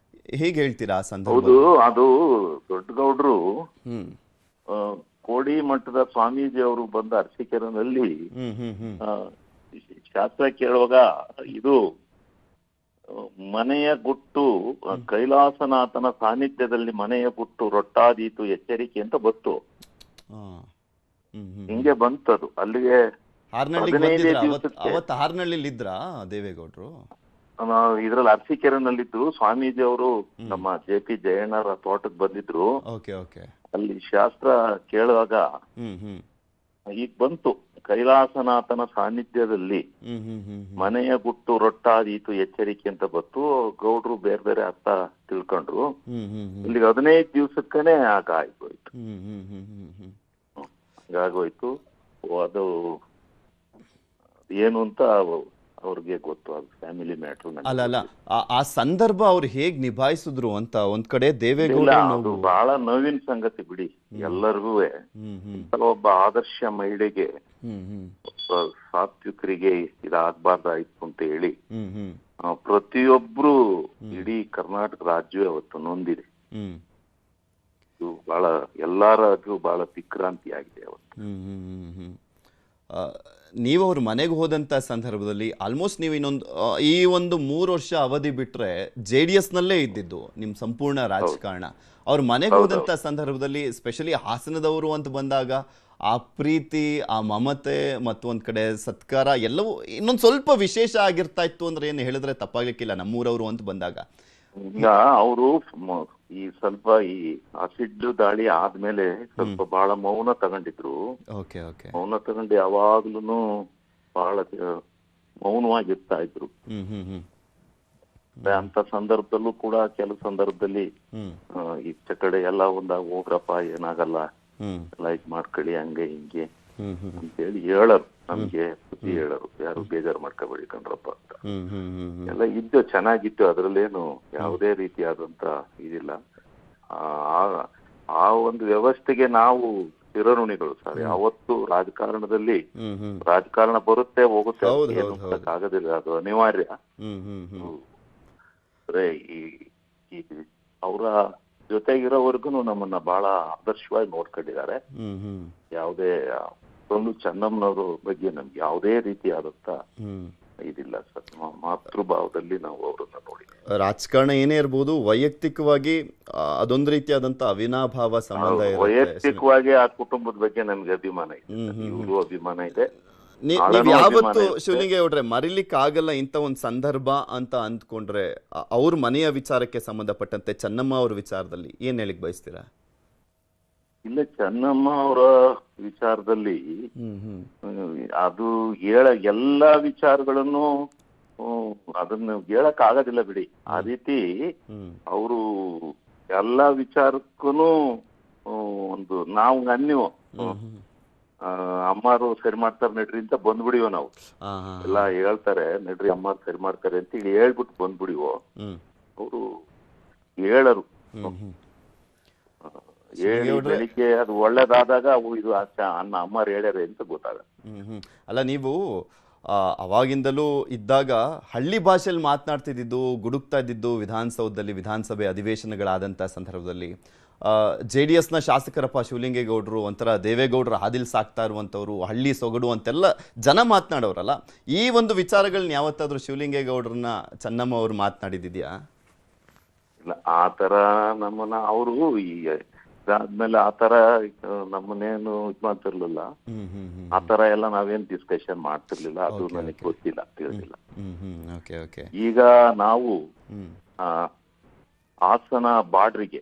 ಹೇಗೆ ಹೇಳ್ತೀರಾ ಆ ಸಂದರ್ಭ? ಅದು ದೊಡ್ಡಗೌಡ್ರು ಕೋಡಿ ಮಠದ ಸ್ವಾಮೀಜಿ ಅವರು ಬಂದ ಅರಸೀಕೆರೆನಲ್ಲಿ ಶಾಸ್ತ್ರ ಕೇಳುವಾಗ ಇದು ಮನೆಯ ಗುಟ್ಟು ಕೈಲಾಸನಾಥನ ಸಾನ್ನಿಧ್ಯದಲ್ಲಿ ಮನೆಯ ಗುಟ್ಟು ರೊಟ್ಟಾದೀತು ಎಚ್ಚರಿಕೆ ಅಂತ ಬತ್ತು. ಹಿಂಗೆ ಬಂತದು. ಅಲ್ಲಿಗೆ 15 ದಿವಸಕ್ಕೆ ಹಾರ್ನಳ್ಳಿ ಇದ್ರ ದೇವೇಗೌಡರು ಇದ್ರಲ್ಲಿ ಅರಸೀಕೆರೆನಲ್ಲಿದ್ರು. ಸ್ವಾಮೀಜಿ ಅವರು ನಮ್ಮ JP ಜಯಣ್ಣರ ತೋಟಕ್ಕೆ ಬಂದಿದ್ರು. ಅಲ್ಲಿ ಶಾಸ್ತ್ರ ಕೇಳುವಾಗ ಈಗ ಬಂತು, ಕೈಲಾಸನಾಥನ ಸಾನ್ನಿಧ್ಯದಲ್ಲಿ ಮನೆಯ ಗುಟ್ಟು ರೊಟ್ಟಾದೀತು ಎಚ್ಚರಿಕೆ ಅಂತ ಬತ್ತು. ಗೌಡ್ರು ಬೇರೆ ಬೇರೆ ಅರ್ಥ ತಿಳ್ಕೊಂಡ್ರು. ಇಲ್ಲಿಗೆ 15 ದಿವಸಕ್ಕನೆ ಆಗ ಆಗೋಯ್ತು. ಹಂಗಾಗೋಯ್ತು. ಅದು ಏನು ಅಂತ ಅವ್ರಿಗೆ ಗೊತ್ತು, ಅದು ಫ್ಯಾಮಿಲಿ ಮ್ಯಾಟ್ರು. ಅಲ್ಲ ಆ ಸಂದರ್ಭ ಅವ್ರು ಹೇಗ್ ನಿಭಾಯಿಸಿದ್ರು ಅಂತ ಒಂದ್ ಕಡೆ ದೇವೇಗೌಡ ಅದು ಬಹಳ ನೋವಿನ ಸಂಗತಿ ಬಿಡಿ ಎಲ್ಲರಿಗೂ. ಒಬ್ಬ ಆದರ್ಶ ಮಹಿಳೆಗೆ, ಸಾತ್ವಿಕರಿಗೆ ಇದಾಗಬಾರ್ದಾಯ್ತು ಅಂತ ಹೇಳಿ ಪ್ರತಿಯೊಬ್ರು ಇಡೀ ಕರ್ನಾಟಕ ರಾಜ್ಯವೇ ಅವತ್ತು ನೊಂದಿದೆ. ಇದು ಬಹಳ ಎಲ್ಲರಿಗೂ ಬಹಳ ವಿಕ್ರಾಂತಿ ಆಗಿದೆ ಅವತ್ತು. ನೀವು ಅವ್ರ ಮನೆಗೆ ಹೋದಂಥ ಸಂದರ್ಭದಲ್ಲಿ ಆಲ್ಮೋಸ್ಟ್ ನೀವು ಈ ಒಂದು 3 ವರ್ಷ ಅವಧಿ ಬಿಟ್ರೆ JDS ನಲ್ಲೇ ಇದ್ದಿದ್ದು ನಿಮ್ಮ ಸಂಪೂರ್ಣ ರಾಜಕಾರಣ. ಅವ್ರ ಮನೆಗೆ ಹೋದಂಥ ಸಂದರ್ಭದಲ್ಲಿ ಸ್ಪೆಷಲಿ ಹಾಸನದವರು ಅಂತ ಬಂದಾಗ ಆ ಪ್ರೀತಿ, ಆ ಮಮತೆ ಮತ್ತು ಒಂದ್ ಕಡೆ ಸತ್ಕಾರ ಎಲ್ಲವೂ ಇನ್ನೊಂದು ಸ್ವಲ್ಪ ವಿಶೇಷ ಆಗಿರ್ತಾ ಇತ್ತು ಅಂದ್ರೆ ಏನು ಹೇಳಿದ್ರೆ ತಪ್ಪಾಗ್ಲಿಕ್ಕಿಲ್ಲ ನಮ್ಮೂರವರು ಅಂತ ಬಂದಾಗ. ಈಗ ಅವರು ಸ್ವಲ್ಪ ಈ ಆಸಿಡ್ ದಾಳಿ ಆದ್ಮೇಲೆ ಸ್ವಲ್ಪ ಬಹಳ ಮೌನ ತಗೊಂಡಿದ್ರು. ಮೌನ ತಗೊಂಡು ಯಾವಾಗ್ಲೂ ಬಹಳ ಮೌನವಾಗಿರ್ತಾ ಇದ್ರು. ಅಂತ ಸಂದರ್ಭದಲ್ಲೂ ಕೂಡ ಕೆಲವು ಸಂದರ್ಭದಲ್ಲಿ ಈಚೆ ಕಡೆ ಎಲ್ಲ ಒಂದಾಗ ಹೋಗ್ರಪ್ಪ ಏನಾಗಲ್ಲ, ಎಲ್ಲ ಇದ್ ಮಾಡ್ಕೊಳ್ಳಿ ಹಂಗೆ ಹಿಂಗೆ ಅಂತೇಳಿ ಹೇಳರು. ನಮ್ಗೆ ಬುದ್ಧಿ ಹೇಳರು, ಯಾರು ಬೇಜಾರು ಮಾಡ್ಕೋಬೇಡಿ ಕಣ್ರಪ್ಪ ಅಂತ ಎಲ್ಲ ಇದ್ದು ಚೆನ್ನಾಗಿತ್ತು. ಅದ್ರಲ್ಲೇನು ಯಾವುದೇ ರೀತಿಯಾದಂತ ಇದಿಲ್ಲ. ಆ ಒಂದು ವ್ಯವಸ್ಥೆಗೆ ನಾವು ಚಿರಋಣಿಗಳು ಸರ್. ಯಾವತ್ತು ರಾಜಕಾರಣದಲ್ಲಿ ರಾಜಕಾರಣ ಬರುತ್ತೆ ಹೋಗುತ್ತೆ, ಏನು ಆಗೋದಿಲ್ಲ, ಅದು ಅನಿವಾರ್ಯ. ಈ ಅವರ ಜೊತೆಗಿರೋವರೆಗೂ ನಮ್ಮನ್ನ ಬಹಳ ಆದರ್ಶವಾಗಿ ನೋಡ್ಕೊಂಡಿದ್ದಾರೆ. ಯಾವುದೇ ಚೆನ್ನಮ್ಮನವ್ರ ಬಗ್ಗೆ ನಮ್ಗೆ ಯಾವುದೇ ರೀತಿಯಾದಂತ ಇದಿಲ್ಲ ಸರ್. ಮಾತೃಭಾವದಲ್ಲಿ ನಾವು ಅವರನ್ನ ನೋಡಿ. ರಾಜಕಾರಣ ಏನೇ ಇರ್ಬೋದು, ವೈಯಕ್ತಿಕವಾಗಿ ಅದೊಂದು ರೀತಿಯಾದಂತ ಅವಿನಾಭಾವ ಸಂಬಂಧ. ವೈಯಕ್ತಿಕವಾಗಿ ಆ ಕುಟುಂಬದ ಬಗ್ಗೆ ನಮ್ಗೆ ಅಭಿಮಾನ ಇದೆ, ಇವ್ರಿಗೂ ಅಭಿಮಾನ ಇದೆ. ನೀವ್ ಯಾವತ್ತು ಶಿವಲಿಂಗೇಗೌಡ್ರೆ ಮರಿಲಿಕ್ಕೆ ಆಗಲ್ಲ ಇಂಥ ಒಂದು ಸಂದರ್ಭ ಅಂತ ಅಂದ್ಕೊಂಡ್ರೆ ಅವ್ರ ಮನೆಯ ವಿಚಾರಕ್ಕೆ ಸಂಬಂಧಪಟ್ಟಂತೆ ಚೆನ್ನಮ್ಮ ಅವ್ರ ವಿಚಾರದಲ್ಲಿ ಏನ್ ಹೇಳಿಕ್ ಬಯಸ್ತೀರಾ? ಇಲ್ಲ, ಚೆನ್ನಮ್ಮ ಅವರ ವಿಚಾರದಲ್ಲಿ ಅದು ಎಲ್ಲಾ ವಿಚಾರಗಳನ್ನು ಅದನ್ನ ಹೇಳಕ್ ಆಗೋದಿಲ್ಲ ಬಿಡಿ. ಆ ರೀತಿ ಅವರು ಎಲ್ಲಾ ವಿಚಾರಕ್ಕೂ ಒಂದು ನಾವು ಅನ್ಯೂ ಅಮ್ಮಾರು ಸರಿ ಮಾಡ್ತಾರೆ ನಡ್ರಿ ಅಂತ ಬಂದ್ಬಿಡಿವೋ ನಾವು. ಎಲ್ಲ ಹೇಳ್ತಾರೆ ನಡ್ರಿ ಅಮ್ಮಾರು ಸರಿ ಮಾಡ್ತಾರೆ ಅಂತ ಹೇಳ್ಬಿಟ್ಟು ಬಂದ್ಬಿಡಿವೋ. ಅವರು ಹೇಳರು. ಹೇಳಿ ಬೆಳಿಗ್ಗೆ ಅದು ಒಳ್ಳೇದಾದಾಗ ಅವು ಇದು ಅನ್ನ ಅಮ್ಮರು ಹೇಳ್ಯಾರೆ ಅಂತ ಗೊತ್ತಾಗ. ಅಲ್ಲ, ನೀವು ಅವಾಗಿಂದಲೂ ಇದ್ದಾಗ ಹಳ್ಳಿ ಭಾಷೆಯಲ್ಲಿ ಮಾತನಾಡ್ತಿದ್ದು, ಗುಡುಕ್ತಾ ಇದ್ದಿದ್ದು ವಿಧಾನಸೌಧದಲ್ಲಿ, ವಿಧಾನಸಭೆ ಅಧಿವೇಶನಗಳಾದಂಥ ಸಂದರ್ಭದಲ್ಲಿ JDSನ ಶಾಸಕರಪ್ಪ ಶಿವಲಿಂಗೇಗೌಡರು ಒಂಥರ ದೇವೇಗೌಡರ ಹಾದಿಲ್ ಸಾಕ್ತಾ ಇರುವಂಥವ್ರು, ಹಳ್ಳಿ ಸೊಗಡು ಅಂತೆಲ್ಲ ಜನ ಮಾತನಾಡೋರಲ್ಲ. ಈ ಒಂದು ವಿಚಾರಗಳನ್ನ ಯಾವತ್ತಾದ್ರೂ ಶಿವಲಿಂಗೇಗೌಡರನ್ನ ಚೆನ್ನಮ್ಮ ಅವರು ಮಾತನಾಡಿದ್ಯಾ? ಇಲ್ಲ, ಆ ತರ ನಮ್ಮನ್ನ ಅವರು ಇದಾದ್ಮೇಲೆ ಆ ತರ ನಮ್ಮನ್ನೇನು ಇದು ಮಾಡ್ತಿರ್ಲಿಲ್ಲ. ಆ ತರ ಎಲ್ಲ ನಾವೇನ್ ಡಿಸ್ಕಷನ್ ಮಾಡ್ತಿರ್ಲಿಲ್ಲ. ಅದು ನನಗೆ ಗೊತ್ತಿಲ್ಲ, ತಿಳಿದಿಲ್ಲ. ಈಗ ನಾವು ಹಾಸನ ಬಾರ್ಡ್ರಿಗೆ,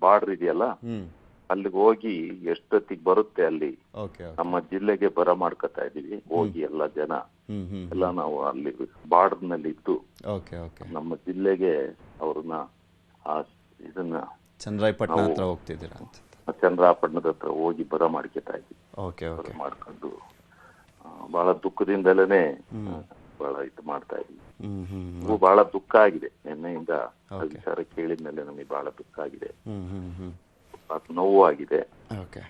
ಬಾರ್ಡರ್ ಇದೆಯಲ್ಲ, ಅಲ್ಲಿಗೆ ಹೋಗಿ ಎಷ್ಟೊತ್ತಿಗೆ ಬರುತ್ತೆ ಅಲ್ಲಿ ನಮ್ಮ ಜಿಲ್ಲೆಗೆ ಬರ ಮಾಡ್ಕೊತಾ ಇದೀವಿ. ಹೋಗಿ ಎಲ್ಲ ಜನ ಎಲ್ಲ ನಾವು ಅಲ್ಲಿ ಬಾರ್ಡರ್ ನಲ್ಲಿ ಇದ್ದು ನಮ್ಮ ಜಿಲ್ಲೆಗೆ ಅವ್ರನ್ನ ಇದನ್ನ ಚನ್ನರಾಯಪಟ್ಟಣ ಹತ್ರ ಹೋಗ್ತಿದ್ದೀರಾ ಅಂತ? ಚನ್ನರಾಯಪಟ್ಟಣದ ಹತ್ರ ಹೋಗಿ ಬರ ಮಾಡ್ಕೊತಾ ಇದ್ವಿ. ಮಾಡ್ಕೊಂಡು ಬಹಳ ದುಃಖದಿಂದಲೇ ಬಹಳ ಇದು ಮಾಡ್ತಾ ಇದ್ವಿ. ಬಹಳ ದುಃಖ ಆಗಿದೆ. ನಿನ್ನೆಯಿಂದ ವಿಚಾರ ಕೇಳಿದ್ಮೇಲೆ ನಮಗೆ ಬಹಳ ದುಃಖ ಆಗಿದೆ, ನೋವು ಆಗಿದೆ. ಓಕೆ,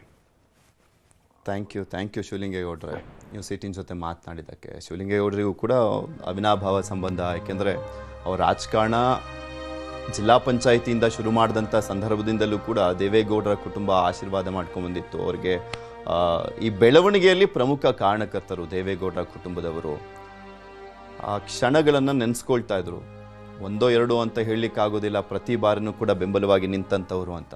ಥ್ಯಾಂಕ್ ಯು ಶಿವಲಿಂಗೇಗೌಡ್ರೆ, ನೀವು ಸಿಟಿನ ಜೊತೆ ಮಾತನಾಡಿದ್ದಕ್ಕೆ. ಶಿವಲಿಂಗೇಗೌಡರಿಗೂ ಕೂಡ ಅವಿನಾಭಾವ ಸಂಬಂಧ. ಯಾಕೆಂದರೆ ಅವ್ರ ರಾಜಕಾರಣ ಜಿಲ್ಲಾ ಪಂಚಾಯಿತಿಯಿಂದ ಶುರು ಮಾಡಿದಂಥ ಸಂದರ್ಭದಿಂದಲೂ ಕೂಡ ದೇವೇಗೌಡರ ಕುಟುಂಬ ಆಶೀರ್ವಾದ ಮಾಡ್ಕೊಂಡ್ಬಂದಿತ್ತು. ಅವ್ರಿಗೆ ಈ ಬೆಳವಣಿಗೆಯಲ್ಲಿ ಪ್ರಮುಖ ಕಾರಣಕರ್ತರು ದೇವೇಗೌಡರ ಕುಟುಂಬದವರು. ಆ ಕ್ಷಣಗಳನ್ನು ನೆನೆಸ್ಕೊಳ್ತಾ ಇದ್ರು. ಒಂದೋ ಎರಡೋ ಅಂತ ಹೇಳಲಿಕ್ಕಾಗೋದಿಲ್ಲ, ಪ್ರತಿ ಬಾರಿನೂ ಕೂಡ ಬೆಂಬಲವಾಗಿ ನಿಂತಂಥವ್ರು ಅಂತ.